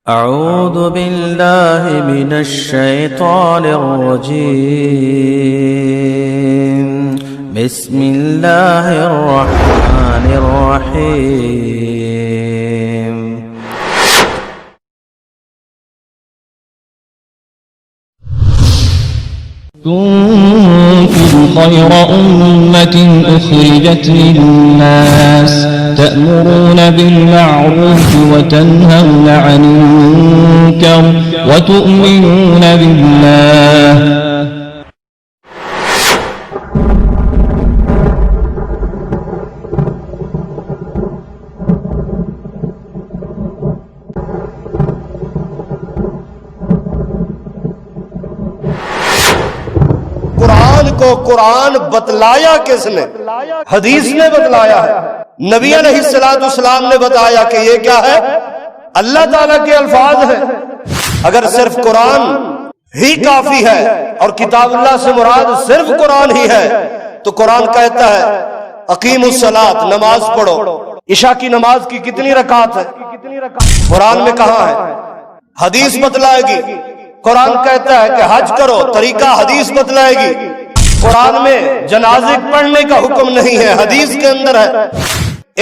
أعوذ بالله من الشيطان الرجيم. بسم الله الرحمن الرحيم. كنتم خير أمة أخرجت للناس تأمرون بالمعروف وتنهون عن المنكر وتؤمنون بالله. قرآن بتلایا کس نے؟ حدیث نے بتلایا ہے. نبی علیہ السلام نے بتایا کہ یہ کیا ہے؟ اللہ تعالیٰ کے الفاظ ہیں. اگر صرف قرآن ہی کافی ہے اور کتاب اللہ سے مراد صرف قرآن ہی ہے تو قرآن کہتا ہے اقیم الصلاۃ، نماز پڑھو. عشاء کی نماز کی کتنی رکعت ہے؟ قرآن میں کہاں ہے؟ حدیث بتلائے گی. قرآن کہتا ہے کہ حج کرو، طریقہ حدیث بتلائے گی. قرآن میں جنازے پڑھنے کا حکم نہیں ہے، حدیث کے اندر ہے.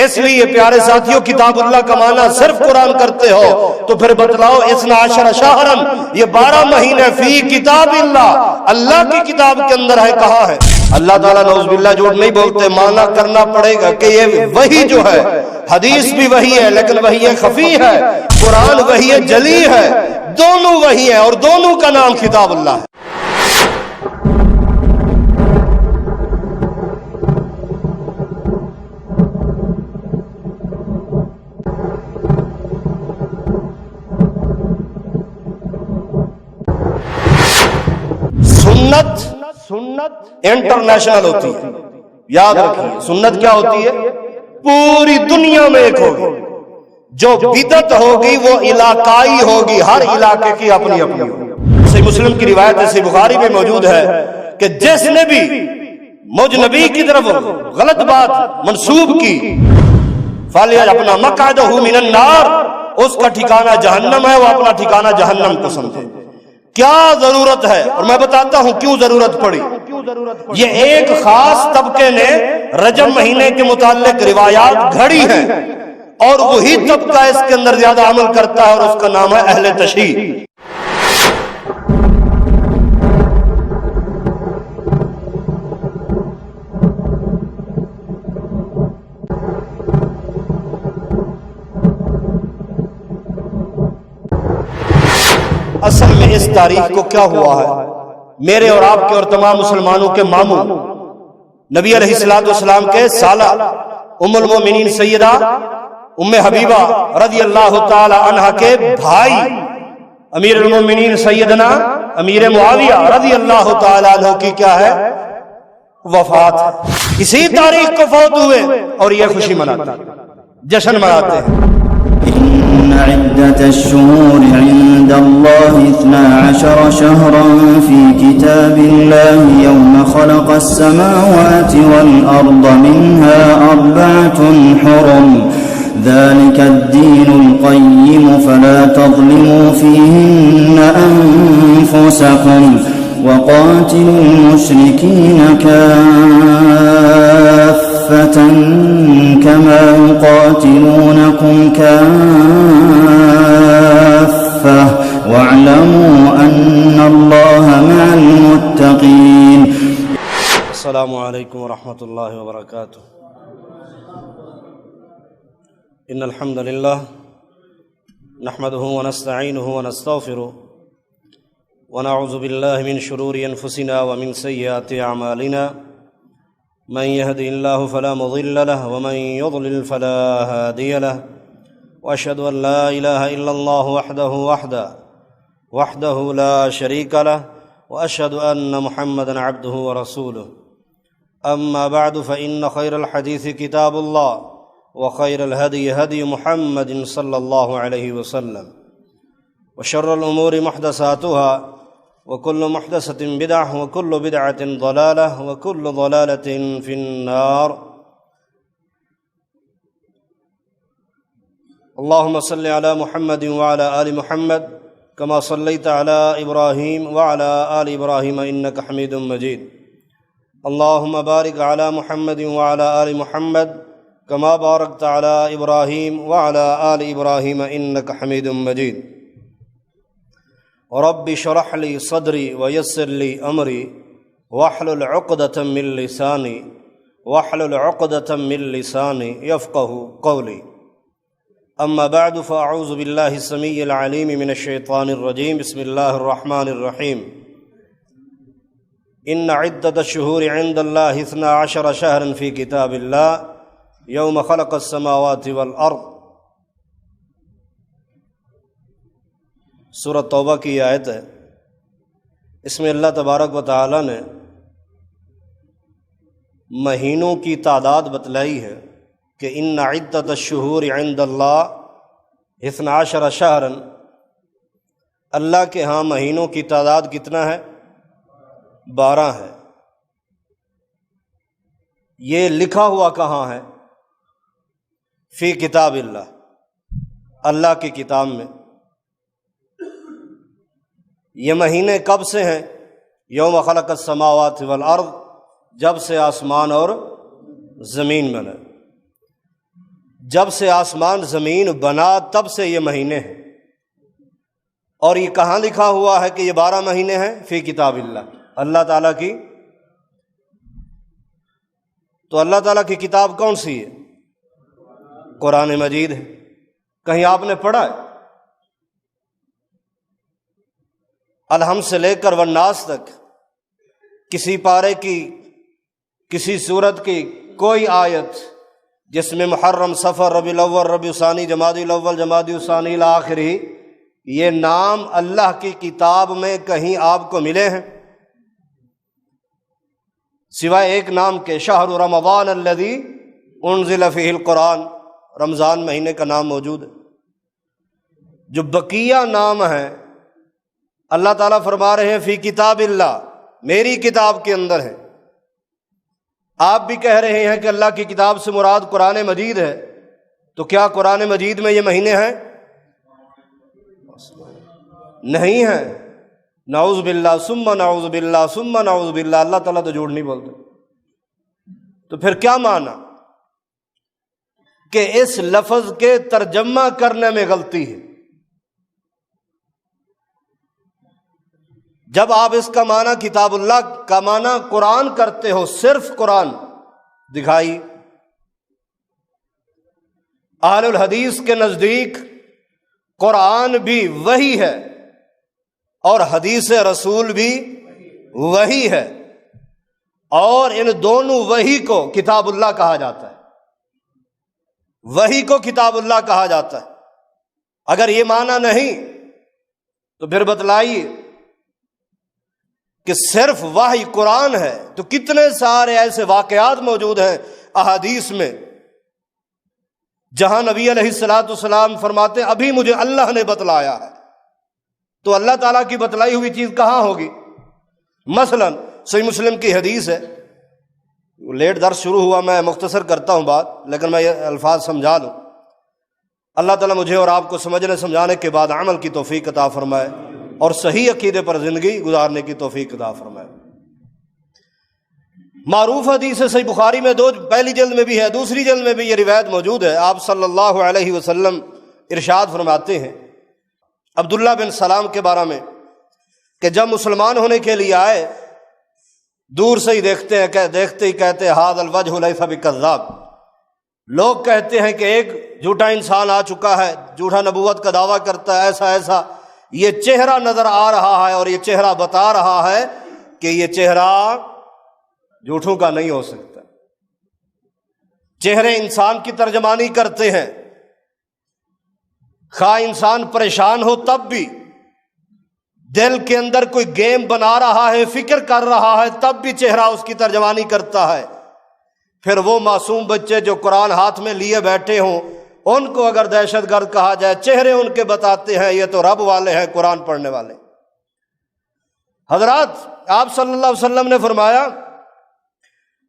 اس لیے پیارے ساتھیوں، کتاب اللہ کا معنی صرف قرآن کرتے ہو تو پھر بتلاؤ 12 شہرن، یہ 12 مہینے فی کتاب اللہ، اللہ کی کتاب کے اندر ہے. کہاں ہے؟ اللہ تعالیٰ نعوذ باللہ جھوٹ نہیں بولتے. معنی کرنا پڑے گا کہ یہ وحی جو ہے، حدیث بھی وحی ہے لیکن وحی خفی ہے، قرآن وحی جلی ہے. دونوں وحی ہیں اور دونوں کا نام کتاب اللہ ہے. سنت انٹرنیشنل ہوتی ہے. یاد رکھیے، سنت کیا ہوتی ہے؟ پوری دنیا میں ایک ہوگی. جو بدعت ہوگی وہ علاقائی ہوگی، ہر علاقے کی اپنی اپنی ہوگی. صحیح مسلم کی روایت ہے، صحیح بخاری میں موجود ہے کہ جس نے بھی مجھ نبی کی طرف غلط بات منسوب کی فَلْيَجْعَلْ اپنا مَقْعَدَهُ مِنَ النَّارِ، اس کا ٹھکانہ جہنم ہے، وہ اپنا ٹھکانہ جہنم کو سمجھے. کیا ضرورت ہے؟ اور میں بتاتا ہوں کیوں ضرورت پڑی. یہ ایک خاص طبقے نے رجب مہینے کے متعلق روایات گھڑی ہیں اور وہی طبقہ اس کے اندر زیادہ عمل کرتا ہے اور اس کا نام ہے اہل تشیع. اصل میں اس تاریخ کو کیا ہوا ہے؟ میرے اور آپ کے اور تمام مسلمانوں کے ماموں نبی علیہ السلام کے سالہ ام المومنین سیدہ ام حبیبہ رضی اللہ تعالی عنہ کے بھائی امیر المومنین سیدنا امیر معاویہ رضی اللہ تعالی عنہ کی کیا ہے؟ وفات. اسی تاریخ کو فوت ہوئے اور یہ خوشی مناتے ہیں، جشن مناتے ہیں. إن عدة الشهور عند الله 12 شهرا في كتاب الله يوم خلق السماوات والأرض منها 4 حرم ذلك الدين القيم فلا تظلموا فيهن أنفسكم وقاتلوا المشركين كافة كما يقاتلونكم كافة واعلموا أن الله مع المتقين. السلام علیکم ورحمۃ اللہ وبرکاتہ. ان الحمد للہ نحمده ونستعینه ونستغفره ونعوذ باللہ من شرور انفسنا ومن سیئات اعمالنا. من يهده الله فلا مضل له ومن يضلل فلا هادي له واشهد ان لا اله الا الله وحده لا شريك له واشهد ان محمدا عبده ورسوله. اما بعد فان خير الحديث كتاب الله وخير الهدي هدي محمد صلى الله عليه وسلم وشر الامور محدثاتها وكل محدثة بدعة وكل بدعة ضلالة وكل ضلالة في النار. اللهم صل على محمد وعلى آل محمد كما صليت على إبراهيم وعلى آل إبراهيم إنك حميد مجيد اللهم بارك على محمد وعلى آل محمد كما باركت على إبراهيم وعلى آل إبراهيم إنك حميد مجيد رب اشرح لي صدري ويسر لي أمري واحلل عقدة من لساني يفقه قولي اما بعد فاعوذ بالله السميع العليم من الشيطان الرجيم بسم الله الرحمن الرحيم ان عدة الشهور عند الله 12 شهرا في كتاب الله يوم خلق السماوات والارض۔ سورۃ توبہ کی یہ آیت ہے، اس میں اللہ تبارک و تعالی نے مہینوں کی تعداد بتلائی ہے کہ ان عدۃ الشہور عند اللہ 12 شہرا، اللہ کے ہاں مہینوں کی تعداد کتنا ہے؟ 12 ہے۔ یہ لکھا ہوا کہاں ہے؟ فی کتاب اللہ، اللہ کی کتاب میں۔ یہ مہینے کب سے ہیں؟ یوم خلق السماوات والارض، جب سے آسمان اور زمین بنا۔ جب سے آسمان زمین بنا تب سے یہ مہینے ہیں۔ اور یہ کہاں لکھا ہوا ہے کہ یہ 12 مہینے ہیں؟ فی کتاب اللہ، اللہ تعالیٰ کی۔ تو اللہ تعالیٰ کی کتاب کون سی ہے؟ قرآن مجید ہے۔ کہیں آپ نے پڑھا ہے الحمد سے لے کر والناس تک کسی پارے کی، کسی سورت کی کوئی آیت جس میں محرم، صفر، ربیع الاول، ربیع الثانی، جمادی الاول، جمادی الثانی الی آخرہ یہ نام اللہ کی کتاب میں کہیں آپ کو ملے ہیں؟ سوائے ایک نام کے، شہر رمضان الذی انزل فیہ القرآن، رمضان مہینے کا نام موجود ہے۔ جو بقیہ نام ہے اللہ تعالیٰ فرما رہے ہیں فی کتاب اللہ، میری کتاب کے اندر ہے۔ آپ بھی کہہ رہے ہیں کہ اللہ کی کتاب سے مراد قرآن مجید ہے، تو کیا قرآن مجید میں یہ مہینے ہیں؟ نہیں ہیں۔ نعوذ باللہ ثم نعوذ باللہ ثم نعوذ باللہ، اللہ تعالیٰ تو جھوٹ نہیں بولتے۔ تو پھر کیا معنی؟ کہ اس لفظ کے ترجمہ کرنے میں غلطی ہے۔ جب آپ اس کا معنی کتاب اللہ کا معنی قرآن کرتے ہو، صرف قرآن دکھائی۔ اہل الحدیث کے نزدیک قرآن بھی وحی ہے اور حدیث رسول بھی وحی ہے، اور ان دونوں وحی کو کتاب اللہ کہا جاتا ہے۔ وحی کو کتاب اللہ کہا جاتا ہے۔ اگر یہ معنی نہیں تو پھر بتلائیے کہ صرف وحی قرآن ہے تو کتنے سارے ایسے واقعات موجود ہیں احادیث میں جہاں نبی علیہ الصلوۃ والسلام فرماتے ہیں ابھی مجھے اللہ نے بتلایا ہے۔ تو اللہ تعالیٰ کی بتلائی ہوئی چیز کہاں ہوگی؟ مثلا صحیح مسلم کی حدیث ہے، لیٹ درس شروع ہوا، میں مختصر کرتا ہوں بات، لیکن میں یہ الفاظ سمجھا دوں۔ اللہ تعالیٰ مجھے اور آپ کو سمجھنے سمجھانے کے بعد عمل کی توفیق عطا فرمائے اور صحیح عقیدے پر زندگی گزارنے کی توفیق عطا فرمائے۔ معروف حدیث ہے، صحیح بخاری میں پہلی جلد میں بھی ہے، دوسری جلد میں بھی یہ روایت موجود ہے۔ آپ صلی اللہ علیہ وسلم ارشاد فرماتے ہیں عبداللہ بن سلام کے بارے میں کہ جب مسلمان ہونے کے لیے آئے، دور سے ہی دیکھتے ہی کہتے ہیں ھذا الوجہ لیس بکذاب، لوگ کہتے ہیں کہ ایک جھوٹا انسان آ چکا ہے، جھوٹا نبوت کا دعویٰ کرتا ہے، ایسا ایسا۔ یہ چہرہ نظر آ رہا ہے اور یہ چہرہ بتا رہا ہے کہ یہ چہرہ جھوٹوں کا نہیں ہو سکتا۔ چہرے انسان کی ترجمانی کرتے ہیں، خواہ انسان پریشان ہو تب بھی، دل کے اندر کوئی گیم بنا رہا ہے، فکر کر رہا ہے، تب بھی چہرہ اس کی ترجمانی کرتا ہے۔ پھر وہ معصوم بچے جو قرآن ہاتھ میں لیے بیٹھے ہوں، ان کو اگر دہشت گرد کہا جائے، چہرے ان کے بتاتے ہیں یہ تو رب والے ہیں، قرآن پڑھنے والے۔ حضرات، آپ صلی اللہ علیہ وسلم نے فرمایا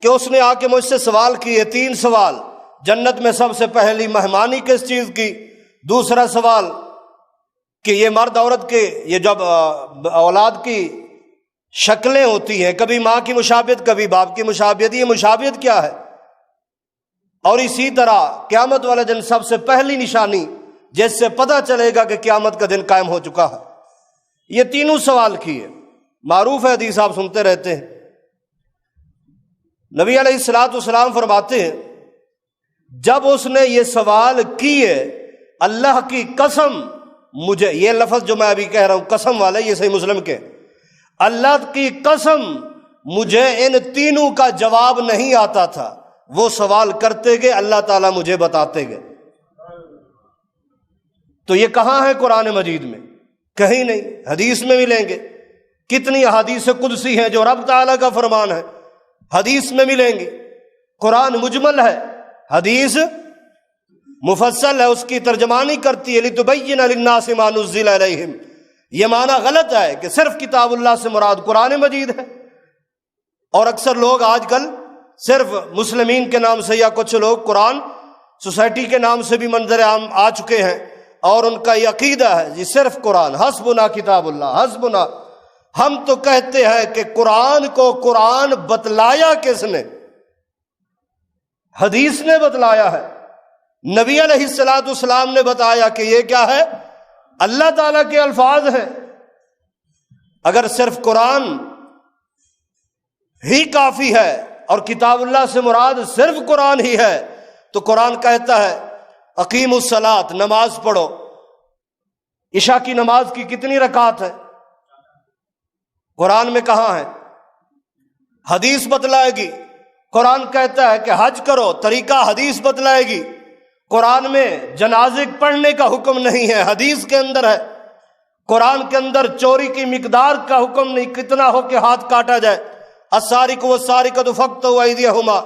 کہ اس نے آ کے مجھ سے سوال کیے، 3 سوال۔ جنت میں سب سے پہلی مہمانی کس چیز کی؟ دوسرا سوال کہ یہ مرد عورت کے یہ جب اولاد کی شکلیں ہوتی ہیں، کبھی ماں کی مشابہت کبھی باپ کی مشابہت، یہ مشابہت کیا ہے؟ اور اسی طرح قیامت والا دن سب سے پہلی نشانی جس سے پتہ چلے گا کہ قیامت کا دن قائم ہو چکا ہے، یہ تینوں سوال کیے۔ معروف ہے حدیث، آپ سنتے رہتے ہیں۔ نبی علیہ الصلوۃ والسلام فرماتے ہیں جب اس نے یہ سوال کیے، اللہ کی قسم مجھے، یہ لفظ جو میں ابھی کہہ رہا ہوں قسم والے، یہ صحیح مسلم کے، اللہ کی قسم مجھے ان تینوں کا جواب نہیں آتا تھا، وہ سوال کرتے گئے، اللہ تعالیٰ مجھے بتاتے گئے۔ تو یہ کہاں ہے قرآن مجید میں؟ کہیں نہیں۔ حدیث میں ملیں گے، کتنی احادیث قدسی ہیں جو رب تعالیٰ کا فرمان ہے، حدیث میں ملیں گے۔ قرآن مجمل ہے، حدیث مفصل ہے، اس کی ترجمانی کرتی ہے لِتُبَيِّنَ لِلنَّاسِ مَا نُزِّلَ إِلَيْهِمْ۔ یہ معنی غلط ہے کہ صرف کتاب اللہ سے مراد قرآن مجید ہے، اور اکثر لوگ آج کل صرف مسلمین کے نام سے، یا کچھ لوگ قرآن سوسائٹی کے نام سے بھی منظر عام آ چکے ہیں، اور ان کا یہ عقیدہ ہے جی صرف قرآن، حسبنا کتاب اللہ، حسبنا۔ ہم تو کہتے ہیں کہ قرآن کو قرآن بتلایا کس نے؟ حدیث نے بتلایا ہے، نبی علیہ الصلوۃ والسلام نے بتایا کہ یہ کیا ہے، اللہ تعالیٰ کے الفاظ ہیں۔ اگر صرف قرآن ہی کافی ہے اور کتاب اللہ سے مراد صرف قرآن ہی ہے، تو قرآن کہتا ہے اقیم الصلاۃ، نماز پڑھو۔ عشاء کی نماز کی کتنی رکعت ہے؟ قرآن میں کہاں ہے؟ حدیث بتلائے گی۔ قرآن کہتا ہے کہ حج کرو، طریقہ حدیث بتلائے گی۔ قرآن میں جنازے پڑھنے کا حکم نہیں ہے، حدیث کے اندر ہے۔ قرآن کے اندر چوری کی مقدار کا حکم نہیں، کتنا ہو کہ ہاتھ کاٹا جائے، السارق والسارقۃ فاقطعوا ایدیہما،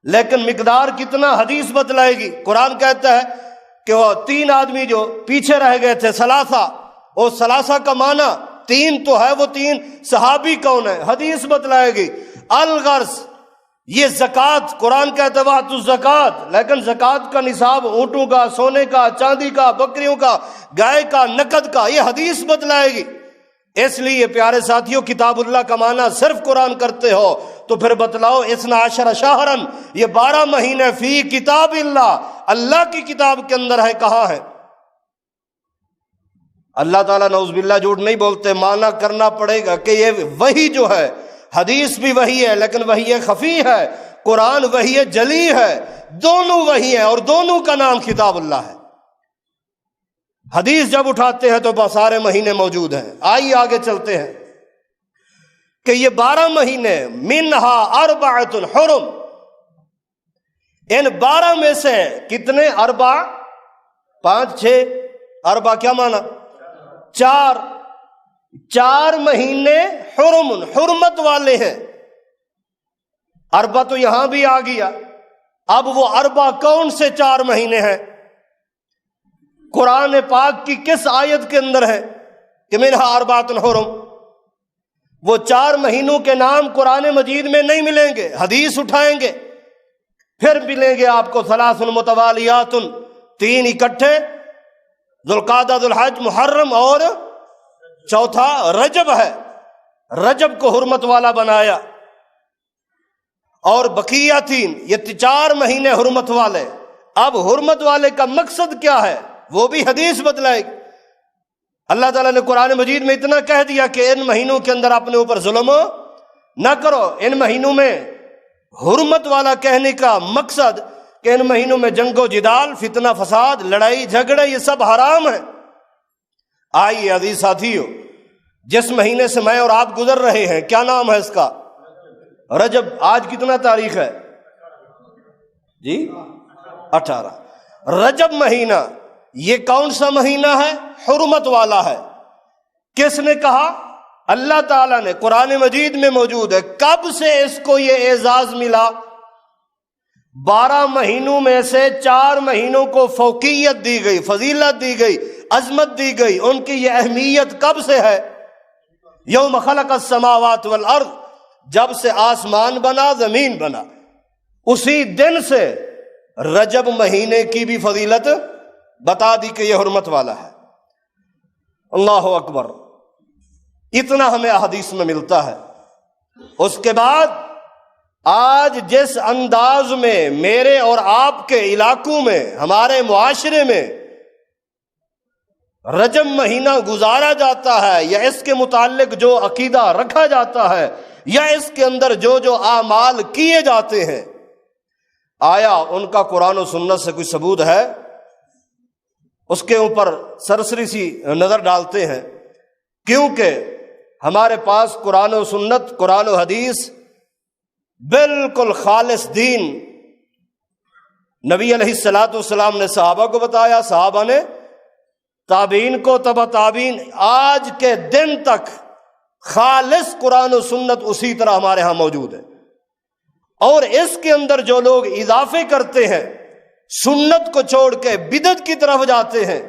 لیکن مقدار کتنا حدیث بتلائے گی۔ قرآن کہتا ہے کہ وہ 3 آدمی جو پیچھے رہ گئے تھے، ثلاثہ، وہ ثلاثہ کا معنی 3 تو ہے، وہ 3 صحابی کون ہیں؟ حدیث بتلائے گی۔ الغرض یہ زکوٰۃ، قرآن کہتا ہے وَآتُوا الزَّکَاۃ، لیکن زکوٰۃ کا نصاب اونٹوں کا، سونے کا، چاندی کا، بکریوں کا، گائے کا، نقد کا، یہ حدیث بتلائے گی۔ اس لیے پیارے ساتھیوں، کتاب اللہ کا معنی صرف قرآن کرتے ہو تو پھر بتلاؤ 12 شہرن، یہ 12 مہینے فی کتاب اللہ، اللہ کی کتاب کے اندر ہے، کہاں ہے؟ اللہ تعالیٰ نعوذ باللہ جھوٹ نہیں بولتے، معنی کرنا پڑے گا کہ یہ وحی جو ہے، حدیث بھی وحی ہے لیکن وحی خفی ہے، قرآن وحی جلی ہے، دونوں وحی ہیں اور دونوں کا نام کتاب اللہ ہے۔ حدیث جب اٹھاتے ہیں تو سارے مہینے موجود ہیں۔ آئیے آگے چلتے ہیں کہ یہ 12 مہینے منہا 4 حرم، ان 12 میں سے کتنے؟ 4، 5، 6، 4 کیا مانا؟ 4 مہینے حرم، حرمت والے ہیں۔ 4 تو یہاں بھی آ گیا، اب وہ 4 کون سے 4 مہینے ہیں؟ قرآن پاک کی کس آیت کے اندر ہے کہ منہا 4 حرم؟ وہ 4 مہینوں کے نام قرآن مجید میں نہیں ملیں گے، حدیث اٹھائیں گے پھر ملیں گے آپ کو 3 متوالیات، 3 اکٹھے، ذوالقعدہ، ذوالحج، محرم، اور چوتھا رجب ہے۔ رجب کو حرمت والا بنایا، اور بقیہ 3، یہ 4 مہینے حرمت والے۔ اب حرمت والے کا مقصد کیا ہے وہ بھی حدیث بتلائے گی۔ اللہ تعالیٰ نے قرآن مجید میں اتنا کہہ دیا کہ ان مہینوں کے اندر اپنے اوپر ظلم نہ کرو۔ ان مہینوں میں حرمت والا کہنے کا مقصد کہ ان مہینوں میں جنگ و جدال، فتنہ فساد، لڑائی جھگڑے، یہ سب حرام ہے۔ آئیے عزیز ساتھیو، جس مہینے سے میں اور آپ گزر رہے ہیں، کیا نام ہے اس کا؟ رجب۔ آج کتنا تاریخ ہے جی؟ 18۔ رجب مہینہ یہ کون سا مہینہ ہے؟ حرمت والا ہے۔ کس نے کہا؟ اللہ تعالیٰ نے، قرآن مجید میں موجود ہے۔ کب سے اس کو یہ اعزاز ملا؟ 12 مہینوں میں سے 4 مہینوں کو فوقیت دی گئی، فضیلت دی گئی، عظمت دی گئی۔ ان کی یہ اہمیت کب سے ہے؟ یوم خلق السماوات والارض، جب سے آسمان بنا، زمین بنا، اسی دن سے رجب مہینے کی بھی فضیلت بتا دی کہ یہ حرمت والا ہے۔ اللہ اکبر، اتنا ہمیں احادیث میں ملتا ہے۔ اس کے بعد آج جس انداز میں میرے اور آپ کے علاقوں میں، ہمارے معاشرے میں رجب مہینہ گزارا جاتا ہے، یا اس کے متعلق جو عقیدہ رکھا جاتا ہے، یا اس کے اندر جو جو اعمال کیے جاتے ہیں، آیا ان کا قرآن و سنت سے کوئی ثبوت ہے؟ اس کے اوپر سرسری سی نظر ڈالتے ہیں، کیونکہ ہمارے پاس قرآن و سنت، قرآن و حدیث بالکل خالص دین نبی علیہ الصلوۃ والسلام نے صحابہ کو بتایا، صحابہ نے تابعین کو، تبع تابعین، آج کے دن تک خالص قرآن و سنت اسی طرح ہمارے ہاں موجود ہے۔ اور اس کے اندر جو لوگ اضافے کرتے ہیں، سنت کو چھوڑ کے بدعت کی طرف جاتے ہیں،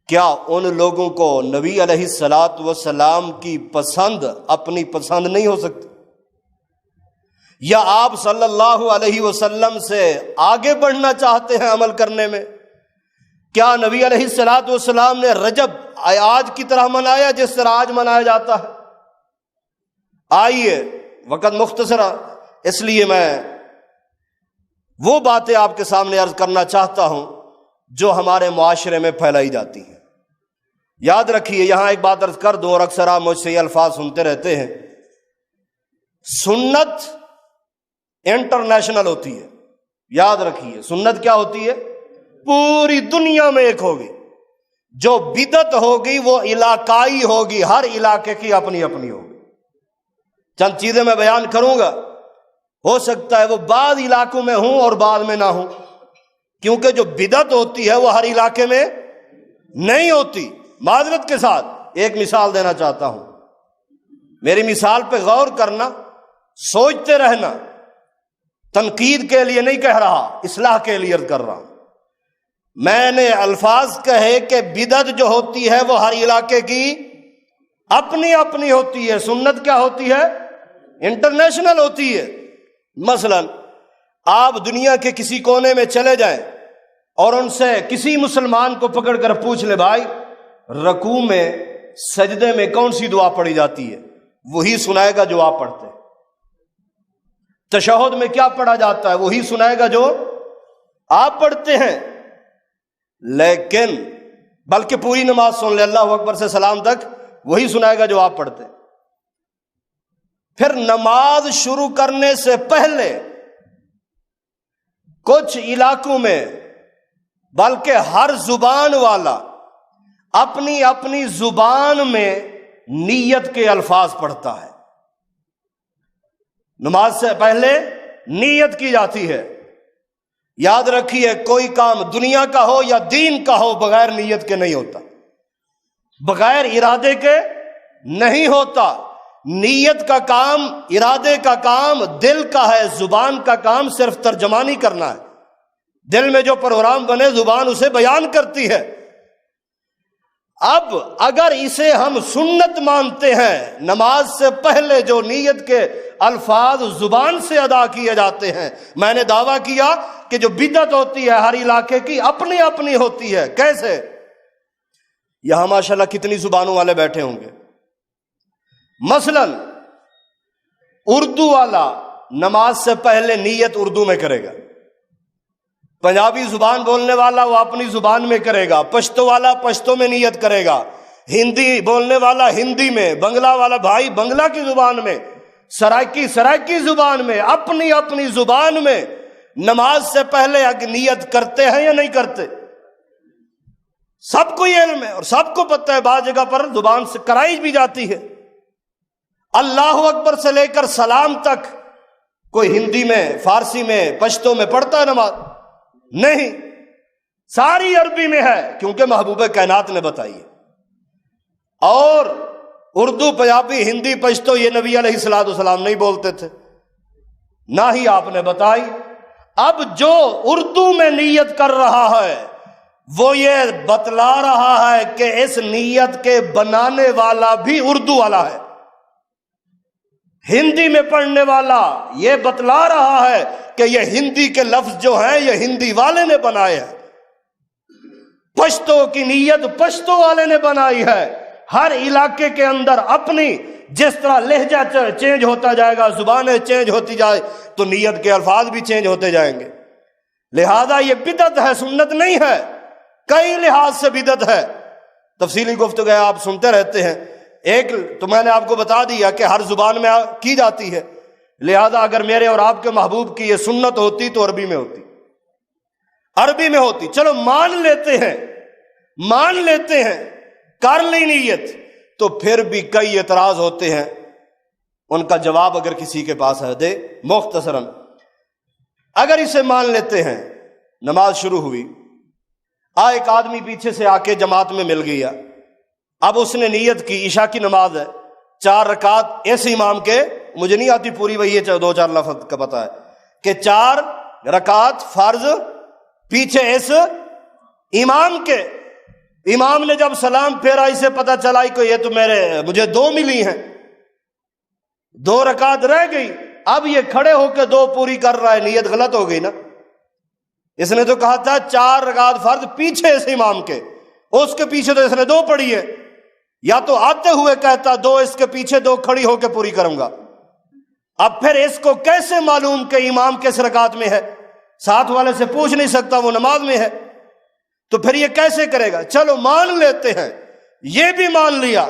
کیا ان لوگوں کو نبی علیہ الصلوۃ والسلام کی پسند اپنی پسند نہیں ہو سکتی؟ یا آپ صلی اللہ علیہ وسلم سے آگے بڑھنا چاہتے ہیں عمل کرنے میں؟ کیا نبی علیہ الصلوۃ والسلام نے رجب آج کی طرح منایا جس طرح آج منایا جاتا ہے؟ آئیے، وقت مختصر، اس لیے میں وہ باتیں آپ کے سامنے عرض کرنا چاہتا ہوں جو ہمارے معاشرے میں پھیلائی جاتی ہیں۔ یاد رکھیے، یہاں ایک بات عرض کر دوں، اور اکثر آپ مجھ سے یہ الفاظ سنتے رہتے ہیں، سنت انٹرنیشنل ہوتی ہے۔ یاد رکھیے، سنت کیا ہوتی ہے؟ پوری دنیا میں ایک ہوگی۔ جو بدعت ہوگی وہ علاقائی ہوگی، ہر علاقے کی اپنی اپنی ہوگی۔ چند چیزیں میں بیان کروں گا، ہو سکتا ہے وہ بعض علاقوں میں ہوں اور بعض میں نہ ہوں، کیونکہ جو بدعت ہوتی ہے وہ ہر علاقے میں نہیں ہوتی۔ معذرت کے ساتھ ایک مثال دینا چاہتا ہوں، میری مثال پہ غور کرنا، سوچتے رہنا، تنقید کے لیے نہیں کہہ رہا، اصلاح کے لیے عرض کر رہا ہوں۔ میں نے الفاظ کہے کہ بدعت جو ہوتی ہے وہ ہر علاقے کی اپنی اپنی ہوتی ہے، سنت کیا ہوتی ہے؟ انٹرنیشنل ہوتی ہے۔ مثلا آپ دنیا کے کسی کونے میں چلے جائیں اور ان سے کسی مسلمان کو پکڑ کر پوچھ لے، بھائی رکوع میں، سجدے میں کون سی دعا پڑھی جاتی ہے؟ وہی سنائے گا جو آپ پڑھتے ہیں۔ تشہد میں کیا پڑھا جاتا ہے؟ وہی سنائے گا جو آپ پڑھتے ہیں۔ لیکن بلکہ پوری نماز سن لے، اللہ اکبر سے سلام تک، وہی سنائے گا جو آپ پڑھتے ہیں۔ پھر نماز شروع کرنے سے پہلے کچھ علاقوں میں، بلکہ ہر زبان والا اپنی اپنی زبان میں نیت کے الفاظ پڑھتا ہے۔ نماز سے پہلے نیت کی جاتی ہے۔ یاد رکھیے، کوئی کام دنیا کا ہو یا دین کا ہو بغیر نیت کے نہیں ہوتا، بغیر ارادے کے نہیں ہوتا۔ نیت کا کام، ارادے کا کام دل کا ہے، زبان کا کام صرف ترجمانی کرنا ہے۔ دل میں جو پروگرام بنے زبان اسے بیان کرتی ہے۔ اب اگر اسے ہم سنت مانتے ہیں، نماز سے پہلے جو نیت کے الفاظ زبان سے ادا کیے جاتے ہیں، میں نے دعویٰ کیا کہ جو بدعت ہوتی ہے ہر علاقے کی اپنی اپنی ہوتی ہے۔ کیسے؟ یہاں ماشاءاللہ کتنی زبانوں والے بیٹھے ہوں گے۔ مثلا اردو والا نماز سے پہلے نیت اردو میں کرے گا، پنجابی زبان بولنے والا وہ اپنی زبان میں کرے گا، پشتو والا پشتو میں نیت کرے گا، ہندی بولنے والا ہندی میں، بنگلہ والا بھائی بنگلہ کی زبان میں، سرائکی زبان میں، اپنی اپنی زبان میں نماز سے پہلے نیت کرتے ہیں یا نہیں کرتے؟ سب کو یہ علم ہے اور سب کو پتہ ہے، بعض جگہ پر زبان سے کرائی بھی جاتی ہے۔ اللہ اکبر سے لے کر سلام تک کوئی ہندی میں، فارسی میں، پشتو میں پڑھتا ہے نماز؟ نہیں، ساری عربی میں ہے، کیونکہ محبوب کائنات نے بتائی ہے۔ اور اردو، پنجابی، ہندی، پشتو یہ نبی علیہ الصلوۃ والسلام نہیں بولتے تھے، نہ ہی آپ نے بتائی۔ اب جو اردو میں نیت کر رہا ہے وہ یہ بتلا رہا ہے کہ اس نیت کے بنانے والا بھی اردو والا ہے۔ ہندی میں پڑھنے والا یہ بتلا رہا ہے کہ یہ ہندی کے لفظ جو ہیں یہ ہندی والے نے بنائے ہیں۔ پشتو کی نیت پشتو والے نے بنائی ہے. ہر علاقے کے اندر اپنی جس طرح لہجہ چینج ہوتا جائے گا، زبانیں چینج ہوتی جائے تو نیت کے الفاظ بھی چینج ہوتے جائیں گے. لہذا یہ بدعت ہے، سنت نہیں ہے، کئی لحاظ سے بدعت ہے. تفصیلی گفتگو آپ سنتے رہتے ہیں. ایک تو میں نے آپ کو بتا دیا کہ ہر زبان میں کی جاتی ہے، لہذا اگر میرے اور آپ کے محبوب کی یہ سنت ہوتی تو عربی میں ہوتی، عربی میں ہوتی. چلو مان لیتے ہیں کر لی نیت، تو پھر بھی کئی اعتراض ہوتے ہیں. ان کا جواب اگر کسی کے پاس ہے دے مختصراً. اگر اسے مان لیتے ہیں، نماز شروع ہوئی، ایک آدمی پیچھے سے آ کے جماعت میں مل گیا. اب اس نے نیت کی عشاء کی نماز ہے، 4 رکعت ایسے امام کے، مجھے نہیں آتی پوری وہی ہے، 2-4 لفظ کا پتہ ہے کہ 4 رکعت فرض پیچھے اس امام کے. امام نے جب سلام پھیرا، اسے پتہ چلا کہ یہ تو مجھے 2 ملی ہیں، 2 رکعت رہ گئی. اب یہ کھڑے ہو کے 2 پوری کر رہا ہے، نیت غلط ہو گئی نا. اس نے تو کہا تھا 4 رکعت فرض پیچھے اس امام کے، اس کے پیچھے تو اس نے 2 پڑھی ہے. یا تو آتے ہوئے کہتا 2 اس کے پیچھے 2 کھڑی ہو کے پوری کروں گا. اب پھر اس کو کیسے معلوم کہ امام کس رکعت میں ہے؟ ساتھ والے سے پوچھ نہیں سکتا، وہ نماز میں ہے، تو پھر یہ کیسے کرے گا؟ چلو مان لیتے ہیں، یہ بھی مان لیا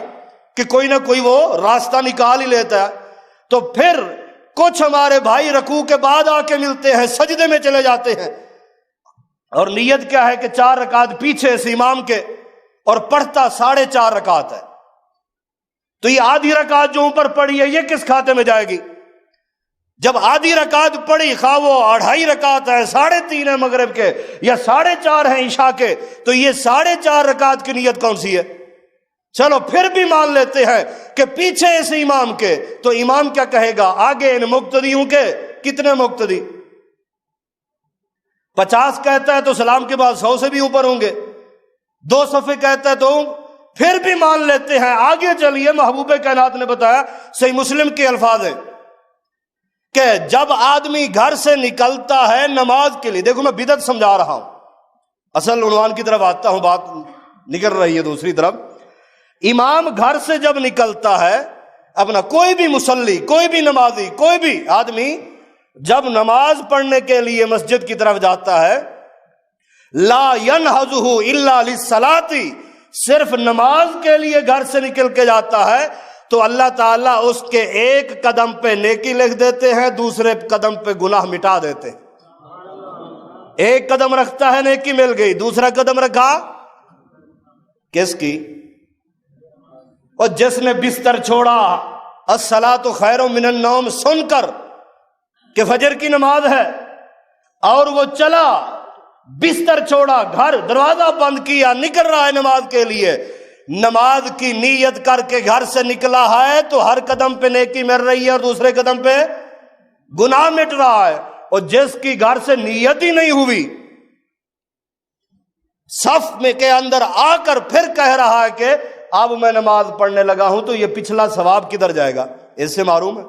کہ کوئی نہ کوئی وہ راستہ نکال ہی لیتا ہے. تو پھر کچھ ہمارے بھائی رکوع کے بعد آ کے ملتے ہیں، سجدے میں چلے جاتے ہیں، اور نیت کیا ہے کہ 4 رکعت پیچھے سے امام کے، اور پڑھتا 4.5 رکعت ہے. تو یہ آدھی رکعت جو اوپر پڑی ہے یہ کس کھاتے میں جائے گی؟ جب آدھی رکعت پڑی، خواہ وہ 2.5 رکعت ہے، 3.5 ہے مغرب کے، یا 4.5 ہیں عشاء کے، تو یہ 4.5 رکعت کی نیت کون سی ہے؟ چلو پھر بھی مان لیتے ہیں کہ پیچھے اس امام کے، تو امام کیا کہے گا؟ آگے ان مقتدیوں کے کتنے مقتدی؟ 50 کہتا ہے تو سلام کے بعد 100 سے بھی اوپر ہوں گے. 2 صفحے کہتا ہے تو پھر بھی مان لیتے ہیں. آگے چلیے، محبوب کائنات نے بتایا، صحیح مسلم کے الفاظ ہیں کہ جب آدمی گھر سے نکلتا ہے نماز کے لیے، دیکھو میں بدعت سمجھا رہا ہوں، اصل عنوان کی طرف آتا ہوں، بات نکل رہی ہے دوسری طرف. امام گھر سے جب نکلتا ہے، اپنا کوئی بھی مصلی، کوئی بھی نمازی، کوئی بھی آدمی جب نماز پڑھنے کے لیے مسجد کی طرف جاتا ہے، لا ينهضه الا للصلاۃ، صرف نماز کے لیے گھر سے نکل کے جاتا ہے، تو اللہ تعالیٰ اس کے ایک قدم پہ نیکی لکھ دیتے ہیں، دوسرے قدم پہ گناہ مٹا دیتے ہیں. ایک قدم رکھتا ہے نیکی مل گئی، دوسرا قدم رکھا کس کی؟ اور جس نے بستر چھوڑا الصلاۃ خیر من النوم سن کر کہ فجر کی نماز ہے، اور وہ چلا، بستر چھوڑا، گھر دروازہ بند کیا، نکل رہا ہے نماز کے لیے، نماز کی نیت کر کے گھر سے نکلا ہے، تو ہر قدم پہ نیکی مل رہی ہے اور دوسرے قدم پہ گناہ مٹ رہا ہے. اور جس کی گھر سے نیت ہی نہیں ہوئی، صف میں کے اندر آ کر پھر کہہ رہا ہے کہ اب میں نماز پڑھنے لگا ہوں، تو یہ پچھلا ثواب کدھر جائے گا؟ اس سے معلوم ہے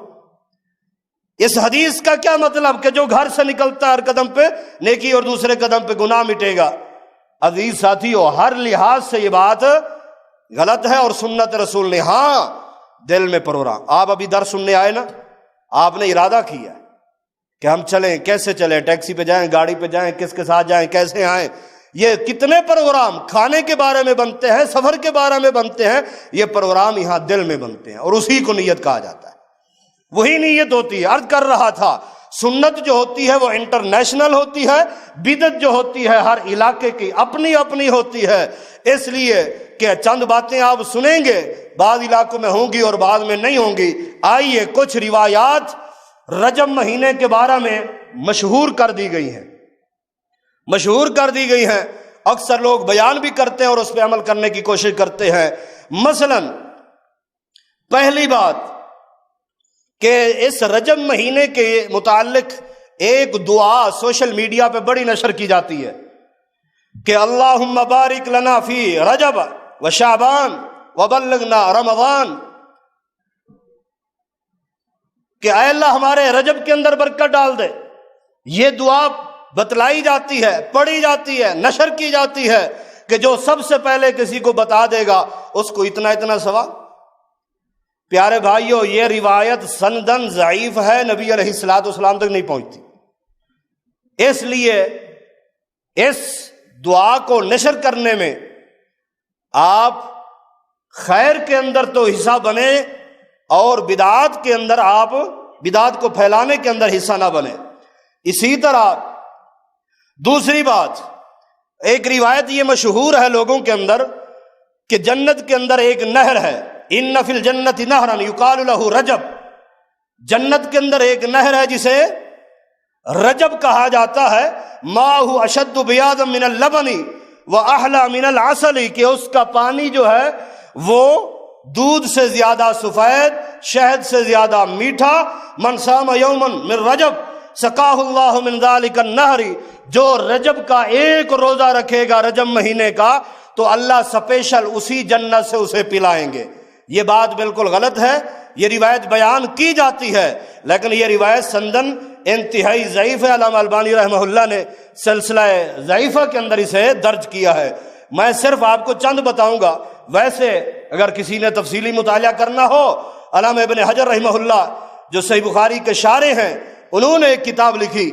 اس حدیث کا کیا مطلب، کہ جو گھر سے نکلتا ہے ہر قدم پہ نیکی اور دوسرے قدم پہ گناہ مٹے گا. عزیز ساتھیو، ہر لحاظ سے یہ بات غلط ہے اور سنت رسول نے. ہاں دل میں پروگرام، آپ ابھی درس سننے آئے نا، آپ نے ارادہ کیا کہ ہم چلیں، کیسے چلیں، ٹیکسی پہ جائیں، گاڑی پہ جائیں، کس کے ساتھ جائیں، کیسے آئیں. یہ کتنے پروگرام کھانے کے بارے میں بنتے ہیں، سفر کے بارے میں بنتے ہیں، یہ پروگرام یہاں دل میں بنتے ہیں، اور اسی کو نیت کہا جاتا ہے. وہی نیت ہوتی ہے. عرض کر رہا تھا، سنت جو ہوتی ہے وہ انٹرنیشنل ہوتی ہے، بدعت جو ہوتی ہے ہر علاقے کی اپنی اپنی ہوتی ہے. اس لیے کہ چند باتیں آپ سنیں گے، بعض علاقوں میں ہوں گی اور بعض میں نہیں ہوں گی. آئیے کچھ روایات رجب مہینے کے بارے میں مشہور کر دی گئی ہیں، اکثر لوگ بیان بھی کرتے ہیں اور اس پہ عمل کرنے کی کوشش کرتے ہیں. مثلا پہلی بات کہ اس رجب مہینے کے متعلق ایک دعا سوشل میڈیا پہ بڑی نشر کی جاتی ہے کہ اللہم بارک لنا فی رجب و شعبان وبلغنا رمضان، کہ اے اللہ ہمارے رجب کے اندر برکت ڈال دے. یہ دعا بتلائی جاتی ہے، پڑھی جاتی ہے، نشر کی جاتی ہے کہ جو سب سے پہلے کسی کو بتا دے گا اس کو اتنا اتنا ثواب۔ پیارے بھائیو، یہ روایت سندن ضعیف ہے، نبی علیہ الصلوۃ والسلام تک نہیں پہنچتی۔ اس لیے اس دعا کو نشر کرنے میں آپ خیر کے اندر تو حصہ بنے اور بدعات کے اندر آپ بدعات کو پھیلانے کے اندر حصہ نہ بنے۔ اسی طرح دوسری بات، ایک روایت یہ مشہور ہے لوگوں کے اندر کہ جنت کے اندر ایک نہر ہے، ان فی الجنت نہرا یقال لہ رجب، جنت کے اندر ایک نہر ہے جسے رجب کہا جاتا ہے، ماہ اشد بیاضا من اللبن واحلی من العسل، کہ اس کا پانی جو ہے وہ دودھ سے زیادہ سفید، شہد سے زیادہ میٹھا۔ من صام یوما من رجب سقاہ اللہ من ذلک النہر، جو رجب کا ایک روزہ رکھے گا رجب مہینے کا تو اللہ سپیشل اسی جنت سے اسے پلائیں گے۔ یہ بات بالکل غلط ہے، یہ روایت بیان کی جاتی ہے لیکن یہ روایت سندن انتہائی ضعیف ہے۔ علامہ البانی رحمہ اللہ نے سلسلہ ضعیفہ کے اندر اسے درج کیا ہے۔ میں صرف آپ کو چند بتاؤں گا، ویسے اگر کسی نے تفصیلی مطالعہ کرنا ہو، علامہ ابن حجر رحمہ اللہ جو صحیح بخاری کے شارح ہیں، انہوں نے ایک کتاب لکھی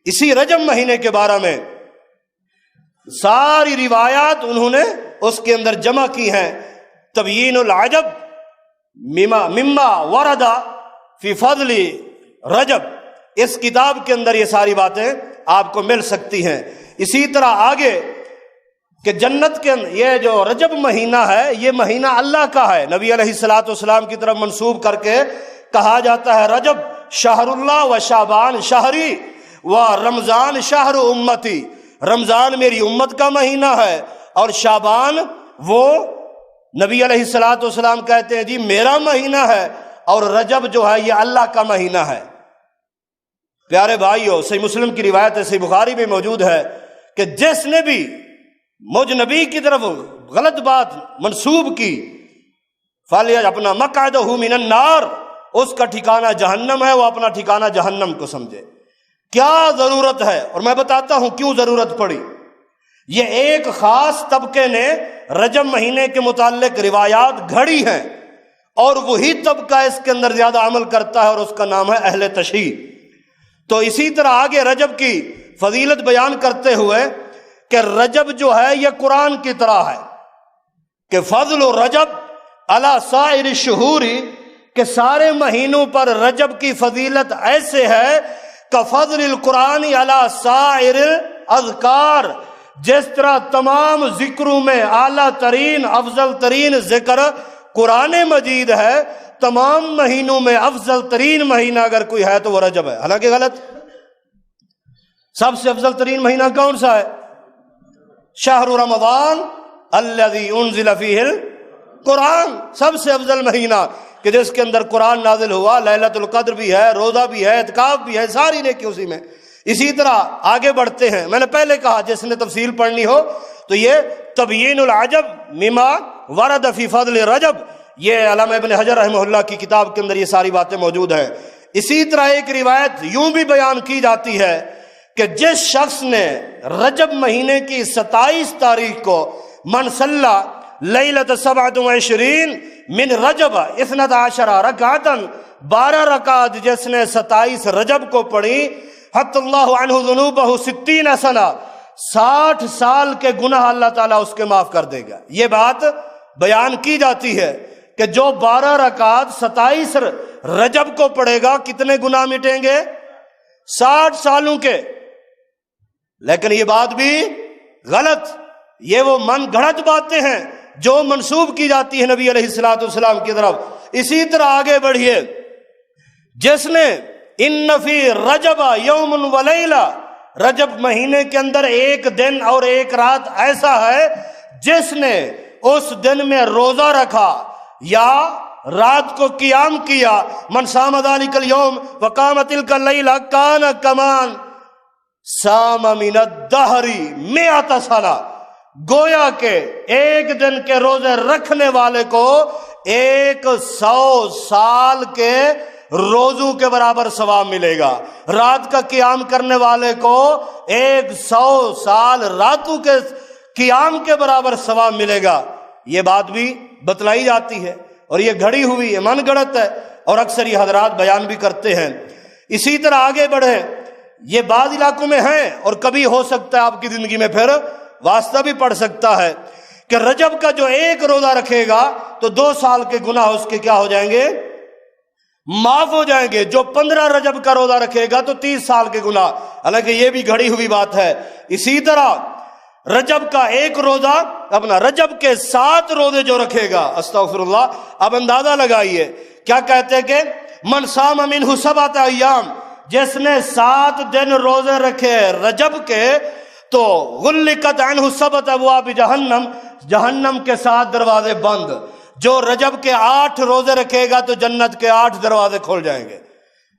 اسی رجب مہینے کے بارے میں، ساری روایات انہوں نے اس کے اندر جمع کی ہیں، تبیین العجب مما ورد فی فضل رجب، اس کتاب کے اندر یہ ساری باتیں آپ کو مل سکتی ہیں۔ اسی طرح آگے کہ جنت کے اندر یہ جو رجب مہینہ ہے یہ مہینہ اللہ کا ہے، نبی علیہ الصلوۃ والسلام کی طرف منسوب کر کے کہا جاتا ہے رجب شہر اللہ و شعبان شہری و رمضان شہر امتی، رمضان میری امت کا مہینہ ہے اور شعبان وہ نبی علیہ الصلوۃ والسلام کہتے ہیں جی میرا مہینہ ہے، اور رجب جو ہے یہ اللہ کا مہینہ ہے۔ پیارے بھائیو، صحیح مسلم کی روایت ہے، صحیح بخاری میں موجود ہے کہ جس نے بھی مجھ نبی کی طرف غلط بات منسوب کی فَلْيَجْعَلْ اپنا مَقْعَدَهُ مِنَ النَّارِ، اس کا ٹھکانہ جہنم ہے، وہ اپنا ٹھکانہ جہنم کو سمجھے۔ کیا ضرورت ہے، اور میں بتاتا ہوں کیوں ضرورت پڑی۔ یہ ایک خاص طبقے نے رجب مہینے کے متعلق روایات گھڑی ہیں اور وہی طبقہ اس کے اندر زیادہ عمل کرتا ہے اور اس کا نام ہے اہل تشیع۔ تو اسی طرح آگے رجب کی فضیلت بیان کرتے ہوئے کہ رجب جو ہے یہ قرآن کی طرح ہے کہ فضل و رجب علی سائر الشہور، کہ سارے مہینوں پر رجب کی فضیلت ایسے ہے کہ فضل القرآن علی سائر الاذکار، جس طرح تمام ذکروں میں اعلیٰ ترین افضل ترین ذکر قرآن مجید ہے، تمام مہینوں میں افضل ترین مہینہ اگر کوئی ہے تو وہ رجب ہے۔ حالانکہ غلط، سب سے افضل ترین مہینہ کون سا ہے؟ شہر رمضان الذی انزل فیہ القرآن، سب سے افضل مہینہ کہ جس کے اندر قرآن نازل ہوا، لیلۃ القدر بھی ہے، روزہ بھی ہے، اعتکاف بھی ہے، ساری نیکی اسی میں۔ اسی طرح آگے بڑھتے ہیں، میں نے پہلے کہا جس نے تفصیل پڑھنی ہو تو یہ تبیین العجب مما ورد فی فضل رجب، یہ علامہ ابن حجر رحمہ اللہ کی کتاب کے اندر یہ ساری باتیں موجود ہیں۔ اسی طرح ایک روایت یوں بھی بیان کی جاتی ہے کہ جس شخص نے رجب مہینے کی 27 تاریخ کو من صلی لیلۃ 27 من رجب 12 رکعتاً، 12 رکعت جس نے 27 رجب کو پڑھی، حط اللہ عنہ ذنوبہ 60 سنہ، 60 سال کے گناہ اللہ تعالیٰ اس کے معاف کر دے گا۔ یہ بات بیان کی جاتی ہے کہ جو 12 رکعت 27 رجب کو پڑھے گا کتنے گناہ مٹیں گے؟ 60 سالوں کے۔ لیکن یہ بات بھی غلط، یہ وہ من گھڑت باتیں ہیں جو منسوب کی جاتی ہے نبی علیہ الصلوۃ والسلام کی طرف۔ اسی طرح آگے بڑھیے، جس نے ان فی رجب یوم و لیلہ، رجب مہینے کے اندر ایک دن اور ایک رات ایسا ہے جس نے اس دن میں روزہ رکھا یا رات کو قیام کیا، من صام ذلک اليوم وقام تلک اللیلہ کان کمان صام من الدہر 100 سنہ، گویا کہ ایک دن کے روزے رکھنے والے کو 100 سال کے روزوں کے برابر ثواب ملے گا، رات کا قیام کرنے والے کو 100 سال راتوں کے قیام کے برابر ثواب ملے گا، یہ بات بھی بتلائی جاتی ہے، اور یہ گھڑی ہوئی ہے، من گڑت ہے، اور اکثر یہ حضرات بیان بھی کرتے ہیں۔ اسی طرح آگے بڑھیں، یہ بعض علاقوں میں ہیں، اور کبھی ہو سکتا ہے آپ کی زندگی میں پھر واسطہ بھی پڑ سکتا ہے کہ رجب کا جو ایک روزہ رکھے گا تو 2 سال کے گناہ اس کے کیا ہو جائیں گے؟ معاف ہو جائیں گے۔ جو 15 رجب کا روزہ رکھے گا تو 30 سال کے گناہ، حالانکہ یہ بھی گھڑی ہوئی بات ہے۔ اسی طرح رجب کا ایک روزہ، اپنا رجب کے 7 روزے جو رکھے گا، استغفر اللہ، اب اندازہ لگائیے کیا کہتے ہیں کہ من صام منہ 7 ایام، جس نے 7 دن روزے رکھے رجب کے تو غلقت عنہ 7 ابواب جہنم، جہنم کے 7 دروازے بند۔ جو رجب کے 8 روزے رکھے گا تو جنت کے 8 دروازے کھول جائیں گے،